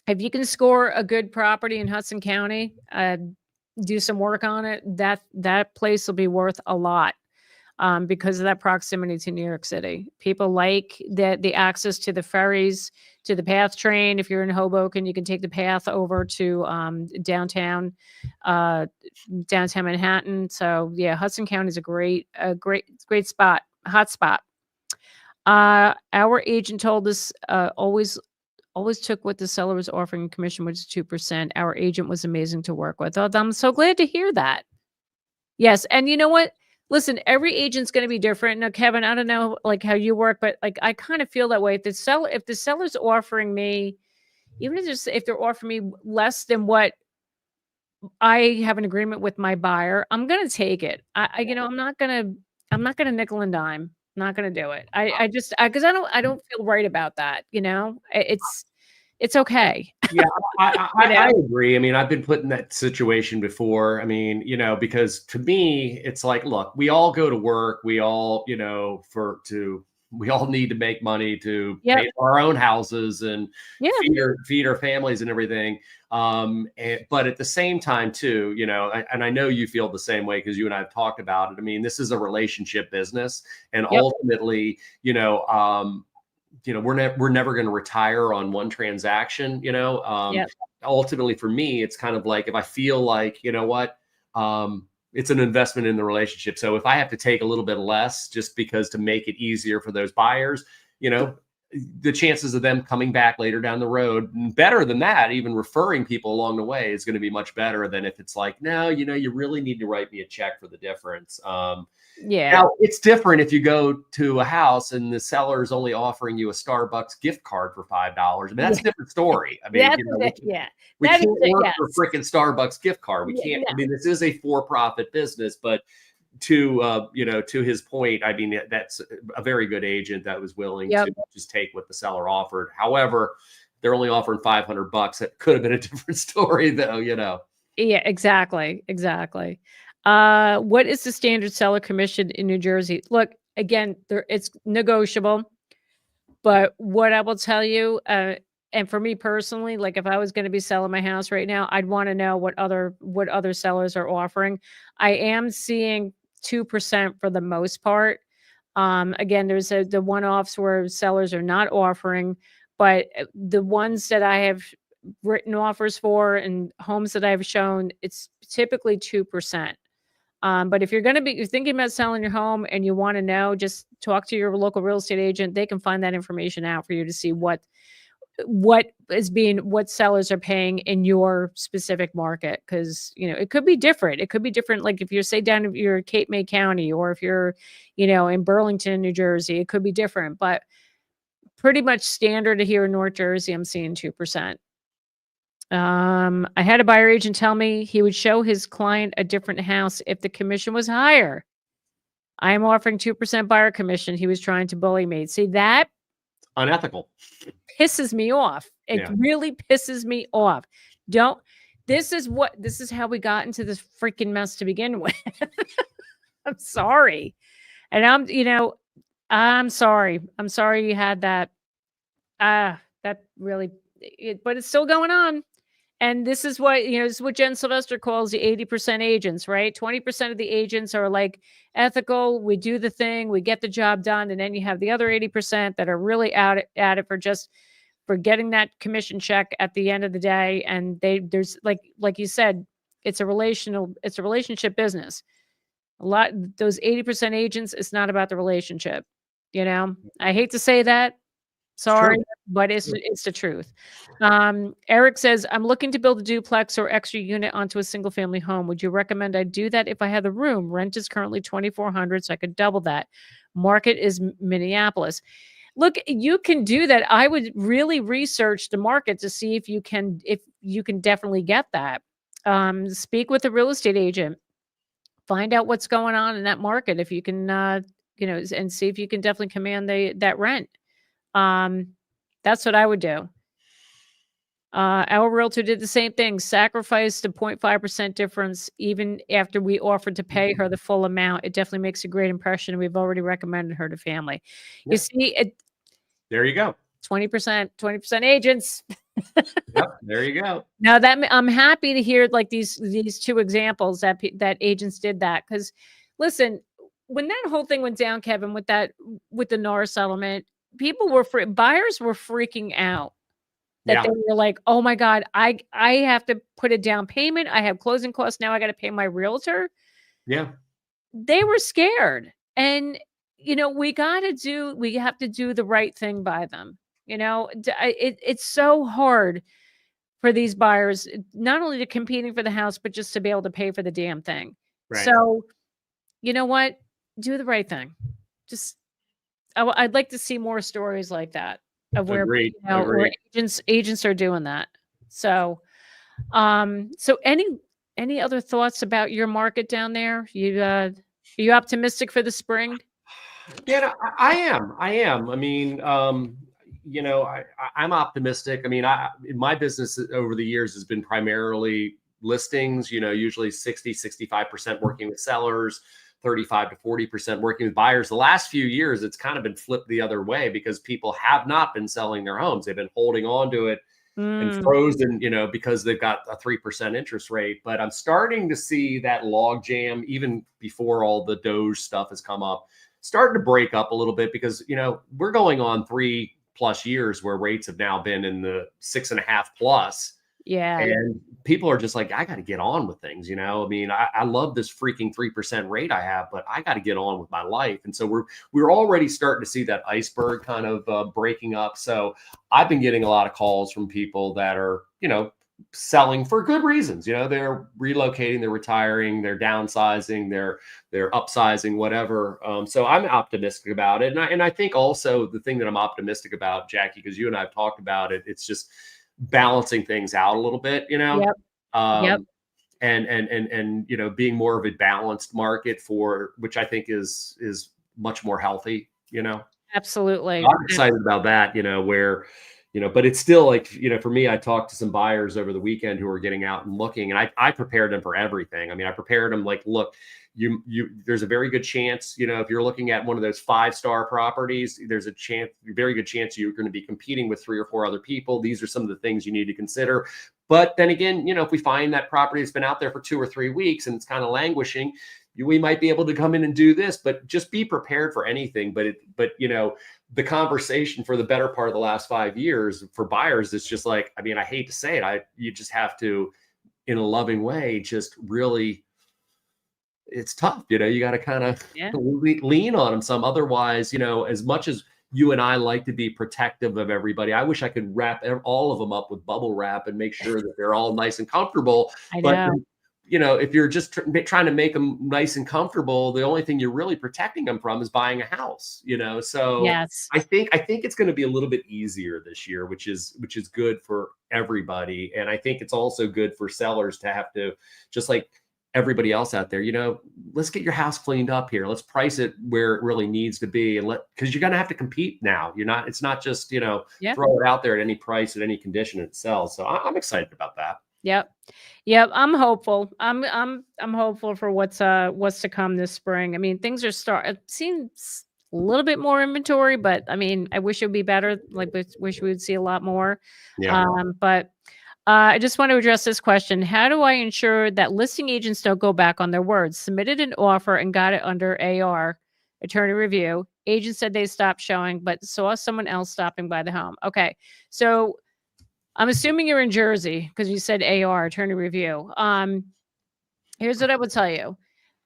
if you can score a good property in Hudson County, do some work on it, that place will be worth a lot. Because of that proximity to New York City. People like the access to the ferries, to the PATH train. If you're in Hoboken, you can take the PATH over to downtown Manhattan. So yeah, Hudson County is a great spot, hot spot. Our agent told us always took what the seller was offering commission, which is 2%. Our agent was amazing to work with. Oh, I'm so glad to hear that. Yes, and you know what? Listen, every agent's going to be different. Now, Kevin, I don't know like how you work, but like I kind of feel that way. If the seller's offering me, even if they're offering me less than what I have an agreement with my buyer, I'm going to take it. I'm not going to nickel and dime. I'm not going to do it. Because I don't feel right about that. It's okay. Yeah, I agree. I mean, I've been put in that situation before. I mean, because to me, it's like, look, we all go to work. We all, to we all need to make money to pay for our own houses and feed our families and everything. But at the same time too, you know, and I know you feel the same way because you and I have talked about it. I mean, this is a relationship business, and ultimately, you know, we're never going to retire on one transaction, you know. Ultimately for me, it's kind of like, if I feel like, you know what, it's an investment in the relationship. So if I have to take a little bit less just because to make it easier for those buyers, you know, the chances of them coming back later down the road, better than that, even referring people along the way, is going to be much better than if it's like, no, you know, you really need to write me a check for the difference. Now, it's different if you go to a house and the seller is only offering you a Starbucks gift card for $5. I mean, that's a different story. I mean, we can't work for a freaking Starbucks gift card. We can't. I mean, this is a for-profit business, but to you know, to his point, I mean, that's a very good agent that was willing to just take what the seller offered. However, they're only offering $500. It could have been a different story, though. You know. Yeah. Exactly. Exactly. What is the standard seller commission in New Jersey? Look, again, it's negotiable, but what I will tell you, and for me personally, like if I was going to be selling my house right now, I'd want to know what other sellers are offering. I am seeing 2% for the most part. Again, there's the one-offs where sellers are not offering, but the ones that I have written offers for and homes that I've shown, it's typically 2%. But if you're thinking about selling your home and you want to know, just talk to your local real estate agent. They can find that information out for you to see what sellers are paying in your specific market. Cause you know, it could be different. It could be different. Like if you're down in your Cape May County, or if you're, you know, in Burlington, New Jersey, it could be different, but pretty much standard here in North Jersey, I'm seeing 2%. I had a buyer agent tell me he would show his client a different house if the commission was higher. I am offering 2% buyer commission. He was trying to bully me. See, that unethical pisses me off. It really pisses me off. This is how we got into this freaking mess to begin with. I'm sorry. And I'm sorry. I'm sorry you had that. That really, but it's still going on. And this is what, this is what Jen Sylvester calls the 80% agents, right? 20% of the agents are like ethical. We do the thing, we get the job done. And then you have the other 80% that are really at it for getting that commission check at the end of the day. And there's like you said, it's a relationship business. Those 80% agents, it's not about the relationship. You know, I hate to say that. Sorry, but it's the truth. Eric says, I'm looking to build a duplex or extra unit onto a single family home. Would you recommend I do that if I had the room? Rent is currently $2,400, so I could double that. Market is Minneapolis. Look, you can do that. I would really research the market to see if you can definitely get that. Speak with a real estate agent. Find out what's going on in that market. If you can, and see if you can definitely command that rent. That's what I would do. Our realtor did the same thing, sacrificed a 0.5% difference even after we offered to pay her the full amount. It definitely makes a great impression. And we've already recommended her to family. Yeah. You see, there you go. 20% agents. Yep, there you go. Now I'm happy to hear like these two examples that agents did that. Because listen, when that whole thing went down, Kevin, with the NAR settlement, buyers were freaking out that they were like, oh my God, I have to put a down payment. I have closing costs. Now I got to pay my realtor. Yeah. They were scared. And, we have to do the right thing by them. It's so hard for these buyers, not only to competing for the house, but just to be able to pay for the damn thing. Right. So, you know what? Do the right thing. I'd like to see more stories like that of where, where agents are doing that. So, so any other thoughts about your market down there? Are you optimistic for the spring? Yeah, I am. I mean, I'm optimistic. I mean, my business over the years has been primarily listings, usually 60, 65% working with sellers, 35 to 40% working with buyers. The last few years, it's kind of been flipped the other way because people have not been selling their homes. They've been holding on to it and frozen, because they've got a 3% interest rate. But I'm starting to see that log jam, even before all the DOGE stuff has come up, starting to break up a little bit because, we're going on 3+ years where rates have now been in the 6.5+. Yeah. And people are just like, I got to get on with things. I love this freaking 3% rate I have, but I got to get on with my life. And so we're already starting to see that iceberg kind of breaking up. So I've been getting a lot of calls from people that are, selling for good reasons. They're relocating, they're retiring, they're downsizing, they're upsizing, whatever. So I'm optimistic about it. And I think also the thing that I'm optimistic about, Jackie, because you and I have talked about it, it's just balancing things out a little bit, Yep. And being more of a balanced market which I think is much more healthy, Absolutely. I'm excited about that, where, but it's still like, for me, I talked to some buyers over the weekend who are getting out and looking, and I prepared them for everything. I prepared them like, look, there's a very good chance, if you're looking at one of those 5-star properties, there's a very good chance you're going to be competing with 3 or 4 other people. These are some of the things you need to consider. But then again, if we find that property has been out there for 2 or 3 weeks and it's kind of languishing, we might be able to come in and do this, but just be prepared for anything. But the conversation for the better part of the last 5 years for buyers, it's just like, I hate to say it, you just have to, in a loving way, just really, it's tough. You got to kind of lean on them some. Otherwise, as much as you and I like to be protective of everybody, I wish I could wrap all of them up with bubble wrap and make sure that they're all nice and comfortable. But if you're just trying to make them nice and comfortable, the only thing you're really protecting them from is buying a house, So yes. I think it's going to be a little bit easier this year, which is good for everybody. And I think it's also good for sellers to have to, just like everybody else out there, let's get your house cleaned up here. Let's price it where it really needs to be. And because you're going to have to compete now. It's not just, throw it out there at any price, at any condition it sells. So I'm excited about that. Yep. I'm hopeful. I'm hopeful for what's to come this spring. Things are it seems a little bit more inventory, but I wish it would be better. Like, wish we would see a lot more. Yeah. But I just want to address this question. How do I ensure that listing agents don't go back on their words? Submitted an offer and got it under AR, attorney review. Agent said they stopped showing, but saw someone else stopping by the home. Okay. So I'm assuming you're in Jersey because you said AR, attorney review. Here's what I would tell you.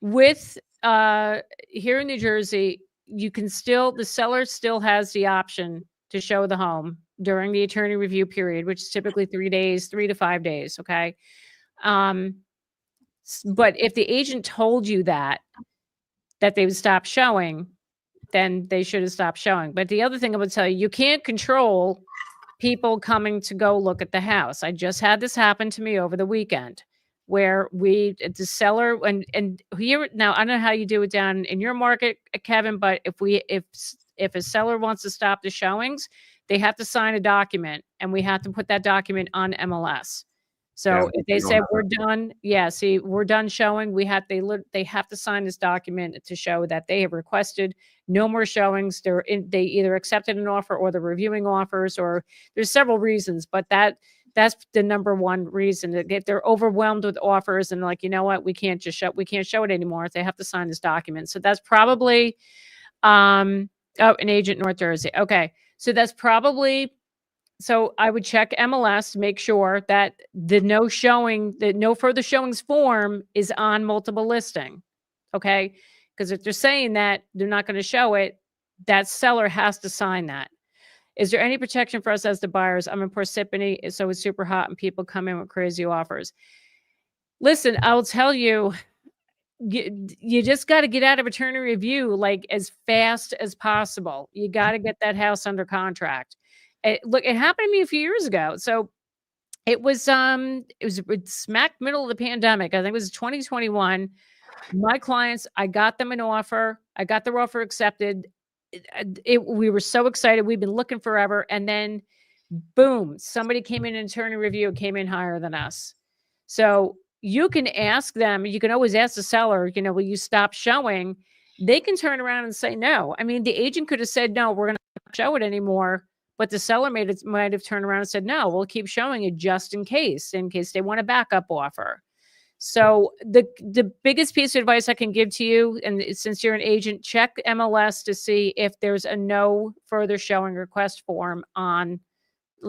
With here in New Jersey, the seller still has the option to show the home during the attorney review period, which is typically 3 days, 3 to 5 days. Okay. But if the agent told you that they would stop showing, then they should have stopped showing. But the other thing I would tell you, you can't control people coming to go look at the house. I just had this happen to me over the weekend where the seller and here now, I don't know how you do it down in your market, Kevin, but if a seller wants to stop the showings, they have to sign a document and we have to put that document on MLS. So if they say we're done, we're done showing, they have to sign this document to show that they have requested no more showings. They either accepted an offer or they're reviewing offers, or there's several reasons, but that's the number one reason. If they're overwhelmed with offers and like, you know what, we can't show it anymore, they have to sign this document. So that's probably an agent in North Jersey. Okay. So that's probably, so I would check MLS to make sure that the no further showings form is on multiple listing. Okay. Because if they're saying that they're not going to show it, that seller has to sign that. Is there any protection for us as the buyers? I'm in Parsippany, so it's super hot and people come in with crazy offers. Listen, I'll tell you, you just got to get out of attorney review like as fast as possible. You got to get that house under contract. Look, it happened to me a few years ago. So it was smack middle of the pandemic. I think it was 2021. My clients, I got them an offer. I got their offer accepted. We were so excited. We've been looking forever. And then boom, somebody came in an attorney review, came in higher than us. So you can ask them, you can always ask the seller, you know, will you stop showing? They can turn around and say no. I mean, the agent could have said, no, we're going to show it anymore. But the seller might have turned around and said, no, we'll keep showing it just in case they want a backup offer. So the biggest piece of advice I can give to you, and since you're an agent, check MLS to see if there's a no further showing request form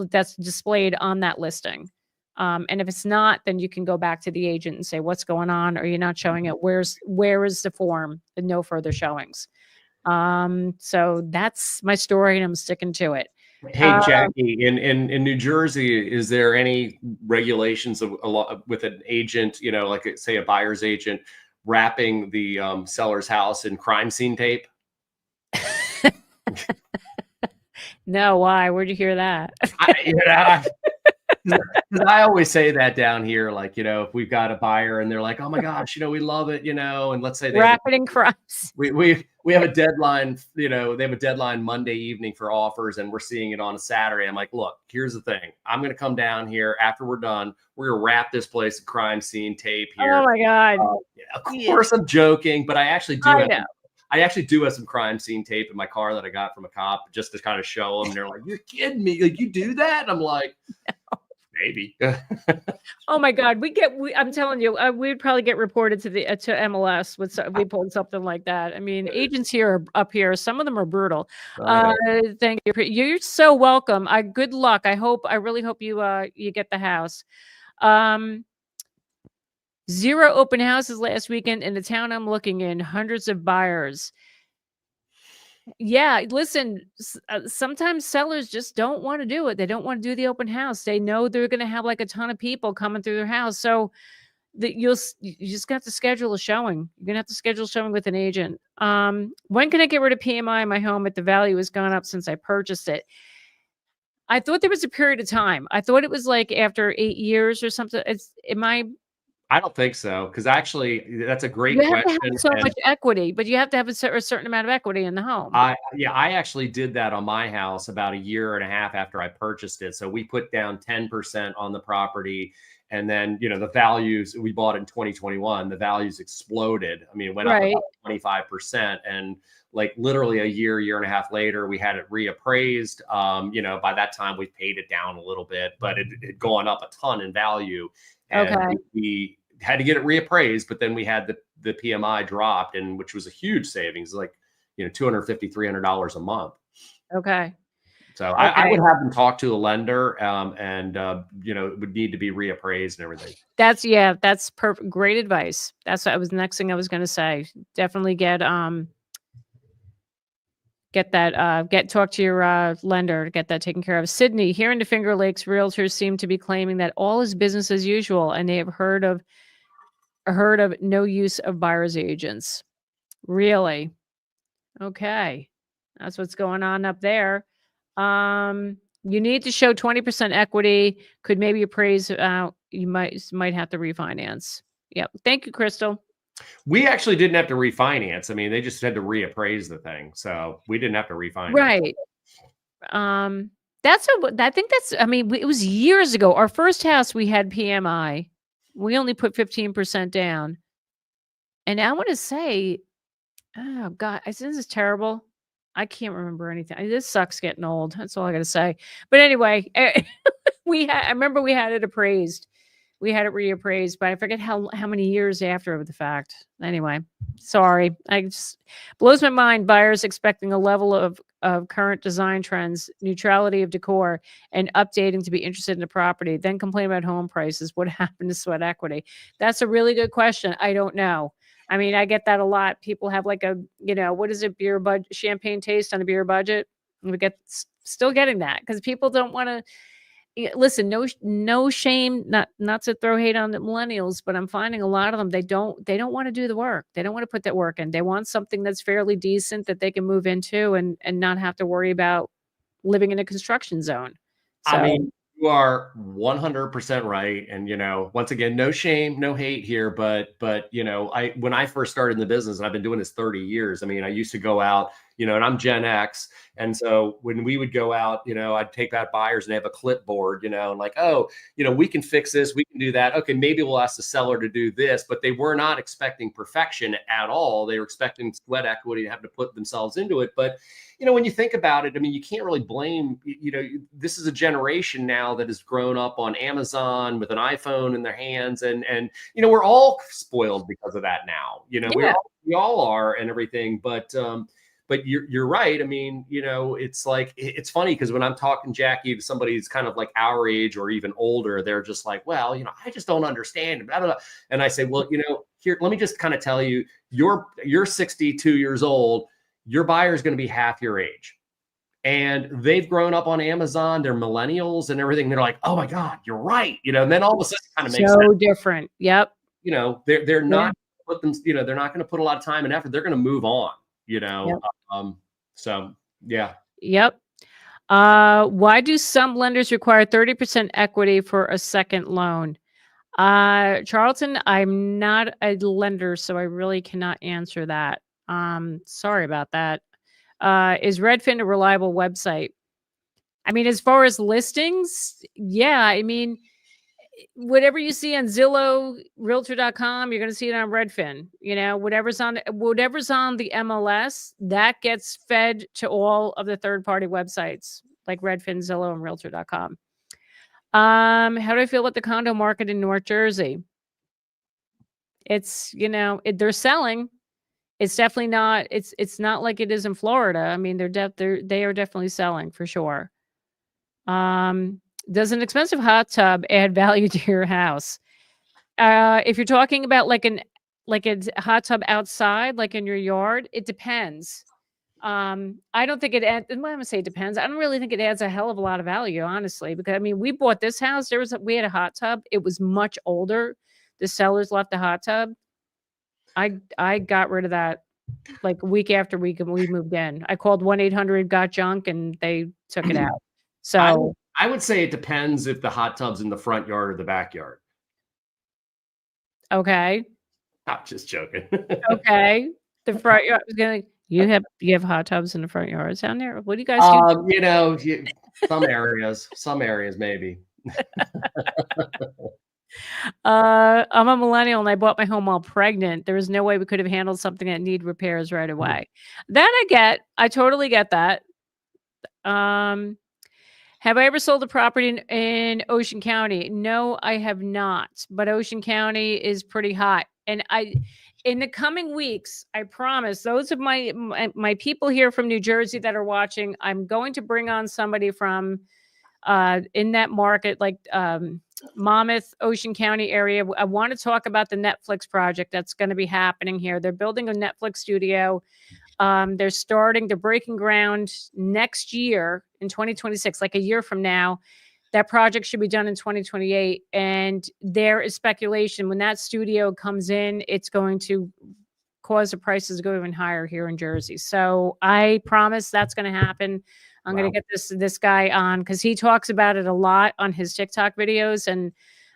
that's displayed on that listing. And if it's not, then you can go back to the agent and say, what's going on? Are you not showing it? Where is the form? And no further showings. So that's my story, and I'm sticking to it. Hey, Jackie, in New Jersey, is there any regulations with an agent, you know, like say a buyer's agent, wrapping the seller's house in crime scene tape? No, why? Where'd you hear that? I always say that down here, like, you know, if we've got a buyer and they're like, oh my gosh, you know, we love it, you know, and let's say they wrap it in crimes. We have a deadline, you know, they have a deadline Monday evening for offers, and we're seeing it on a Saturday. I'm like, look, here's the thing. I'm going to come down here after we're done. We're going to wrap this place in crime scene tape here. Oh my God. Of course I'm joking, but I actually do have some crime scene tape in my car that I got from a cop just to kind of show them. And they're like, you're kidding me. Like, you do that? And I'm like, no. Maybe. Oh my God, I'm telling you, we'd probably get reported to MLS with we pulled something like that. I mean, agents here up here, some of them are brutal. Thank you. You're so welcome. Good luck. I really hope you get the house. 0 open houses last weekend in the town I'm looking in. Hundreds of buyers. Yeah, listen, sometimes sellers just don't want to do it. They don't want to do the open house. They know they're going to have like a ton of people coming through their house. So you just got to schedule a showing. You're going to have to schedule a showing with an agent. When can I get rid of PMI in my home if the value has gone up since I purchased it? I thought there was a period of time. I thought it was like after 8 years or something. I don't think so, because actually, that's a great question. You have to have so much equity, but you have to have a certain amount of equity in the home. I actually did that on my house about 1.5 years after I purchased it. So we put down 10% on the property, and then, you know, the values, we bought in 2021, the values exploded. I mean, it went up about 25%, and like literally 1 year, 1.5 years later, we had it reappraised. You know, by that time we paid it down a little bit, but it had gone up a ton in value. And we had to get it reappraised, but then we had the PMI dropped, and which was a huge savings, like, you know, $250, $300 a month. Okay. So I would have them talk to a lender, and you know, it would need to be reappraised and everything. That's perfect. Great advice. That's what next thing I was going to say. Definitely talk to your lender to get that taken care of. Sydney, here in the Finger Lakes, realtors seem to be claiming that all is business as usual, and they have heard of no use of buyer's agents. Really? Okay. That's what's going on up there. You need to show 20% equity. Could maybe appraise. You might have to refinance. Yep. Thank you, Crystal. We actually didn't have to refinance. I mean, they just had to reappraise the thing. So we didn't have to refinance. Right. I mean, it was years ago. Our first house, we had PMI. We only put 15% down. And I want to say, oh God, this is terrible. I can't remember anything. This sucks getting old. That's all I got to say. But anyway, I remember we had it appraised. We had it reappraised, but I forget how many years after the fact. Anyway, sorry. Blows my mind. Buyers expecting a level of current design trends, neutrality of decor, and updating to be interested in the property, then complain about home prices. What happened to sweat equity? That's a really good question. I don't know. I mean, I get that a lot. People have like what is it? Beer budget, champagne taste on a beer budget. We still getting that because people don't want to. Listen, no shame, not to throw hate on the millennials, but I'm finding a lot of them, they don't want to do the work. They don't want to put that work in. They want something that's fairly decent that they can move into and not have to worry about living in a construction zone. So, I mean, you are 100% right. And, you know, once again, no shame, no hate here, but, you know, when I first started in the business, and I've been doing this 30 years, I mean, I used to go out and I'm Gen X. And so when we would go out, I'd take out buyers and they have a clipboard, and like, oh, we can fix this, we can do that. Okay, maybe we'll ask the seller to do this, but they were not expecting perfection at all. They were expecting sweat equity to have to put themselves into it. But when you think about it, I mean, you can't really blame, this is a generation now that has grown up on Amazon with an iPhone in their hands. And we're all spoiled because of that now. We all are and everything. But you're right. I mean, it's like, it's funny because when I'm talking, Jackie, to somebody who's kind of like our age or even older, they're just like, well, I just don't understand. Blah, blah, blah. And I say, well, here, let me just kind of tell you, you're 62 years old. Your buyer is going to be half your age, and they've grown up on Amazon. They're millennials and everything. They're like, oh my God, you're right. And then all of a sudden it kind of makes so different. Yep. They're not put them, they're not going to put a lot of time and effort. They're going to move on, Yep. So yeah. Yep. Why do some lenders require 30% equity for a second loan? Charlton, I'm not a lender, so I really cannot answer that. Sorry about that. Is Redfin a reliable website? I mean, as far as listings, yeah, I mean, whatever you see on Zillow, Realtor.com, you're going to see it on Redfin. Whatever's on the MLS, that gets fed to all of the third-party websites like Redfin, Zillow, and Realtor.com. How do I feel about the condo market in North Jersey? It's, they're selling. It's definitely not. It's not like it is in Florida. I mean, they are definitely selling for sure. Does an expensive hot tub add value to your house? If you're talking about like a hot tub outside, like in your yard, it depends. I don't think it adds. I'm gonna say it depends. I don't really think it adds a hell of a lot of value, honestly, because I mean, we bought this house. We had a hot tub. It was much older. The sellers left the hot tub. I got rid of that like a week after we moved in. I called 1-800-GOT-JUNK and they took it out. So I would say it depends if the hot tub's in the front yard or the backyard. Okay. I'm just joking. Okay. The front yard is gonna. You have hot tubs in the front yards down there. What do you guys do? Some areas maybe. I'm a millennial and I bought my home while pregnant. There was no way we could have handled something that needed repairs right away. That I get. I totally get that. Have I ever sold a property in Ocean County? No, I have not. But Ocean County is pretty hot. And in the coming weeks, I promise those of my people here from New Jersey that are watching, I'm going to bring on somebody from in that market, like Monmouth, Ocean County area. I want to talk about the Netflix project that's going to be happening here. They're building a Netflix studio. They're breaking ground next year in 2026, like a year from now. That project should be done in 2028. And there is speculation when that studio comes in, it's going to cause the prices to go even higher here in Jersey. So I promise that's going to happen. I'm going to get this guy on because he talks about it a lot on his TikTok videos. And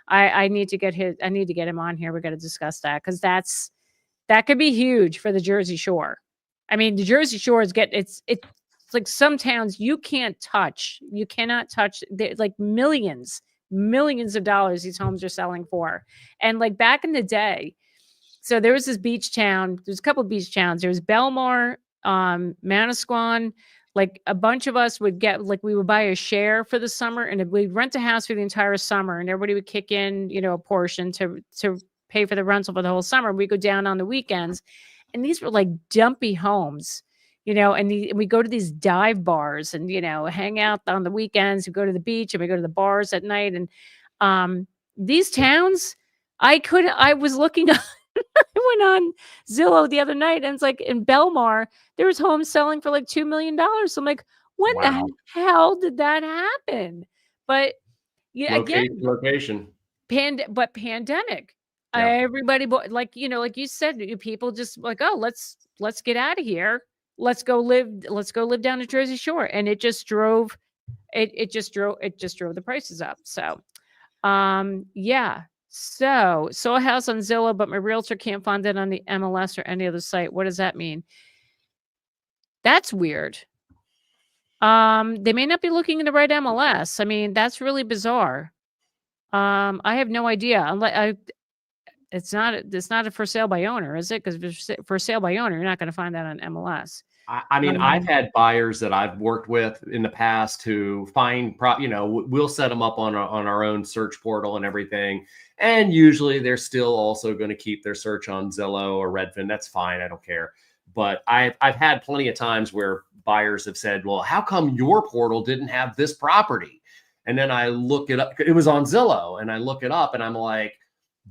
I need to get him on here. We got to discuss that because that could be huge for the Jersey Shore. I mean, the Jersey Shore it's like some towns you cannot touch. Like millions of dollars these homes are selling for. And like back in the day, so there was this beach town. There's a couple of beach towns. There was Belmar, Manasquan. Like a bunch of us would we would buy a share for the summer and we'd rent a house for the entire summer and everybody would kick in, a portion to pay for the rental for the whole summer. We go down on the weekends. And these were like dumpy homes, and we go to these dive bars and, hang out on the weekends. We go to the beach and we go to the bars at night. And these towns, I was looking, I went on Zillow the other night and it's like in Belmar, there was homes selling for like $2 million. So I'm like, when the hell did that happen? But location. But pandemic. Everybody, like you said, people just like, oh, let's get out of here. Let's go live down the Jersey Shore. And it just drove the prices up. So, yeah. So saw a house on Zillow, but my realtor can't find it on the MLS or any other site. What does that mean? That's weird. They may not be looking in the right MLS. I mean, that's really bizarre. I have no idea. It's not a for sale by owner, is it? Because if it's for sale by owner, you're not going to find that on MLS. I mean, I've had buyers that I've worked with in the past who find, we'll set them up on our own search portal and everything. And usually they're still also going to keep their search on Zillow or Redfin. That's fine. I don't care. But I've had plenty of times where buyers have said, well, how come your portal didn't have this property? And then I look it up. It was on Zillow, and I look it up and I'm like,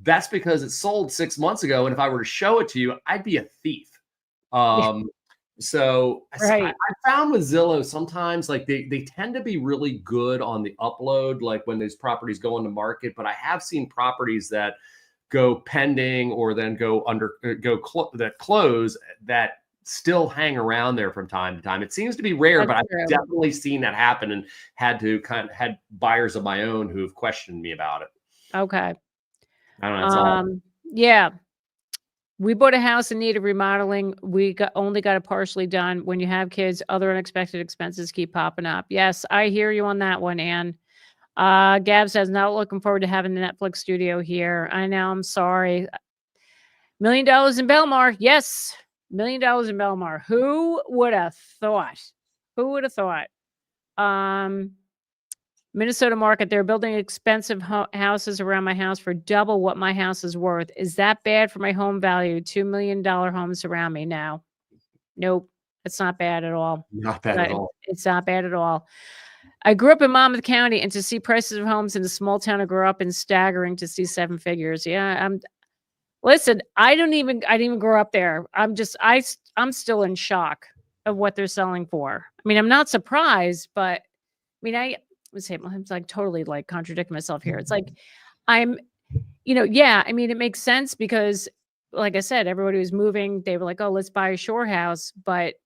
that's because it sold 6 months ago. And if I were to show it to you, I'd be a thief. So right. I found with Zillow, sometimes like they tend to be really good on the upload, like when those properties go on the market. But I have seen properties that go pending or then that close that still hang around there from time to time. It seems to be rare, but I've definitely seen that happen and had buyers of my own who've questioned me about it. Okay. I don't know. Yeah. We bought a house in need of remodeling. We only got it partially done. When you have kids, other unexpected expenses keep popping up. Yes, I hear you on that one, Ann. Gab says, not looking forward to having the Netflix studio here. I know, I'm sorry. $1 million in Belmar. Yes, $1 million in Belmar. Who would have thought? Who would have thought? Minnesota market, they're building expensive houses around my house for double what my house is worth. Is that bad for my home value? $2 million homes around me now. Nope, it's not bad at all. Not bad at all. It's not bad at all. I grew up in Monmouth County, and to see prices of homes in the small town I grew up in, staggering to see 7 figures. Yeah, listen, I didn't even grow up there. I'm still in shock of what they're selling for. I mean, I'm not surprised, but I mean, I'm like totally like contradicting myself here. It's like yeah, I mean, it makes sense because like I said, everybody was moving. They were like, oh, let's buy a shore house. But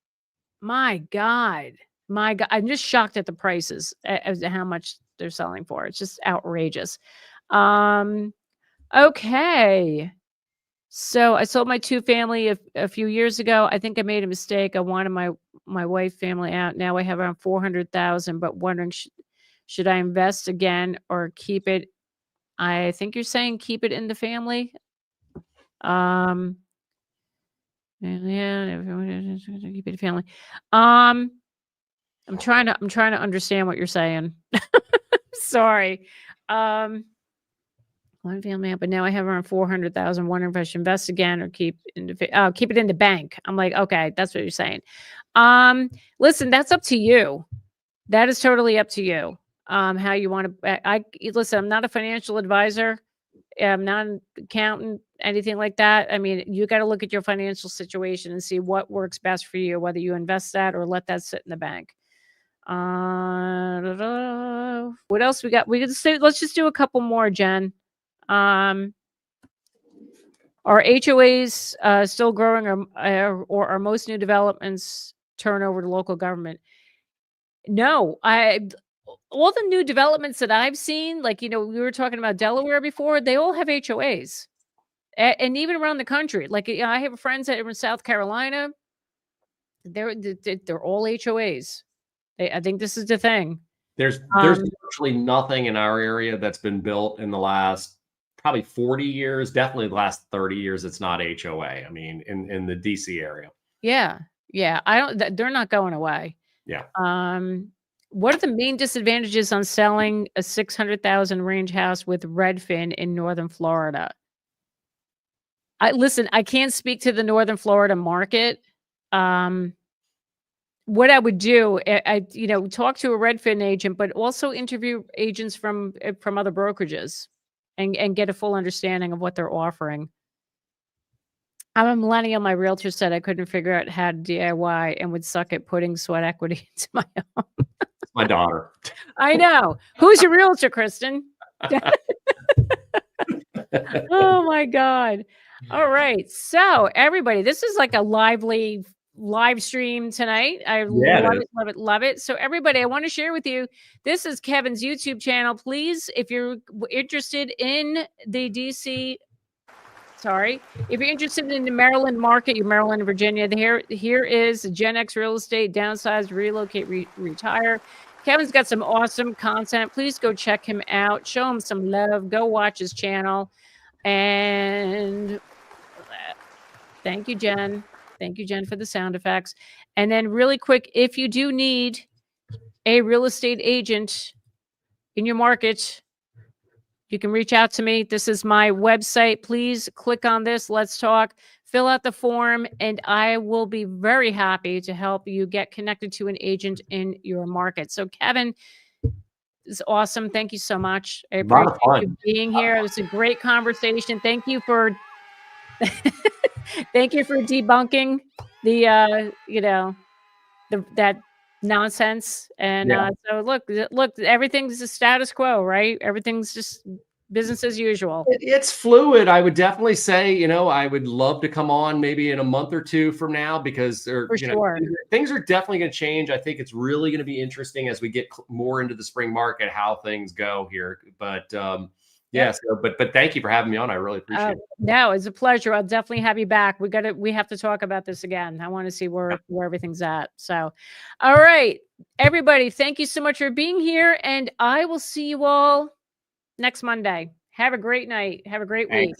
my God, I'm just shocked at the prices as to how much they're selling for. It's just outrageous. Okay. So I sold my 2-family a few years ago. I think I made a mistake. I wanted my wife family out. Now I have around 400,000, but wondering, should I invest again or keep it? I think you're saying keep it in the family. Yeah, keep it in family. I'm trying to understand what you're saying. Sorry. One family, but now I have around 400,000. Wondering if I should invest again or keep it in the bank. I'm like, okay, that's what you're saying. Listen, that's up to you. That is totally up to you. How you want to, listen, I'm not a financial advisor. I'm not an accountant, anything like that. I mean, you got to look at your financial situation and see what works best for you, whether you invest that or let that sit in the bank. What else we got? Let's just do a couple more, Jen. Are HOAs still growing or are most new developments turn over to local government? No, all the new developments that I've seen, like, we were talking about Delaware before, they all have HOAs. And even around the country, like, I have friends that are in South Carolina. They're all HOAs. I think this is the thing. There's virtually nothing in our area that's been built in the last probably 40 years, definitely the last 30 years. It's not HOA. I mean, in the DC area. Yeah. Yeah. They're not going away. Yeah. What are the main disadvantages on selling a 600,000 range house with Redfin in Northern Florida? I can't speak to the Northern Florida market. What I would do, I talk to a Redfin agent, but also interview agents from other brokerages and get a full understanding of what they're offering. I'm a millennial. My realtor said I couldn't figure out how to DIY and would suck at putting sweat equity into my home. My daughter. I know. Who's your realtor, Kristen? Oh my God. All right. So everybody, this is like a lively live stream tonight. I love it. So everybody, I want to share with you, this is Kevin's YouTube channel. Please, if you're interested in the DC Sorry. If you're interested in the Maryland market, your Maryland, Virginia, here is Gen X Real Estate, downsize, relocate, retire. Kevin's got some awesome content. Please go check him out. Show him some love. Go watch his channel. And thank you, Jen. Thank you, Jen, for the sound effects. And then really quick, if you do need a real estate agent in your market, you can reach out to me. This is my website. Please click on this. Let's talk. Fill out the form, and I will be very happy to help you get connected to an agent in your market. So, Kevin, this is awesome. Thank you so much. I appreciate you being here. It was a great conversation. Thank you for thank you for debunking the that nonsense. And so look, everything's the status quo, right? Everything's just business as usual. It's fluid. I would definitely say, I would love to come on maybe in a month or two from now, because things are definitely going to change. I think it's really going to be interesting as we get more into the spring market, how things go here. But but thank you for having me on. I really appreciate it. No, it's a pleasure. I'll definitely have you back. We have to talk about this again. I want to see where everything's at. So, all right, everybody, thank you so much for being here, and I will see you all next Monday. Have a great night. Have a great week.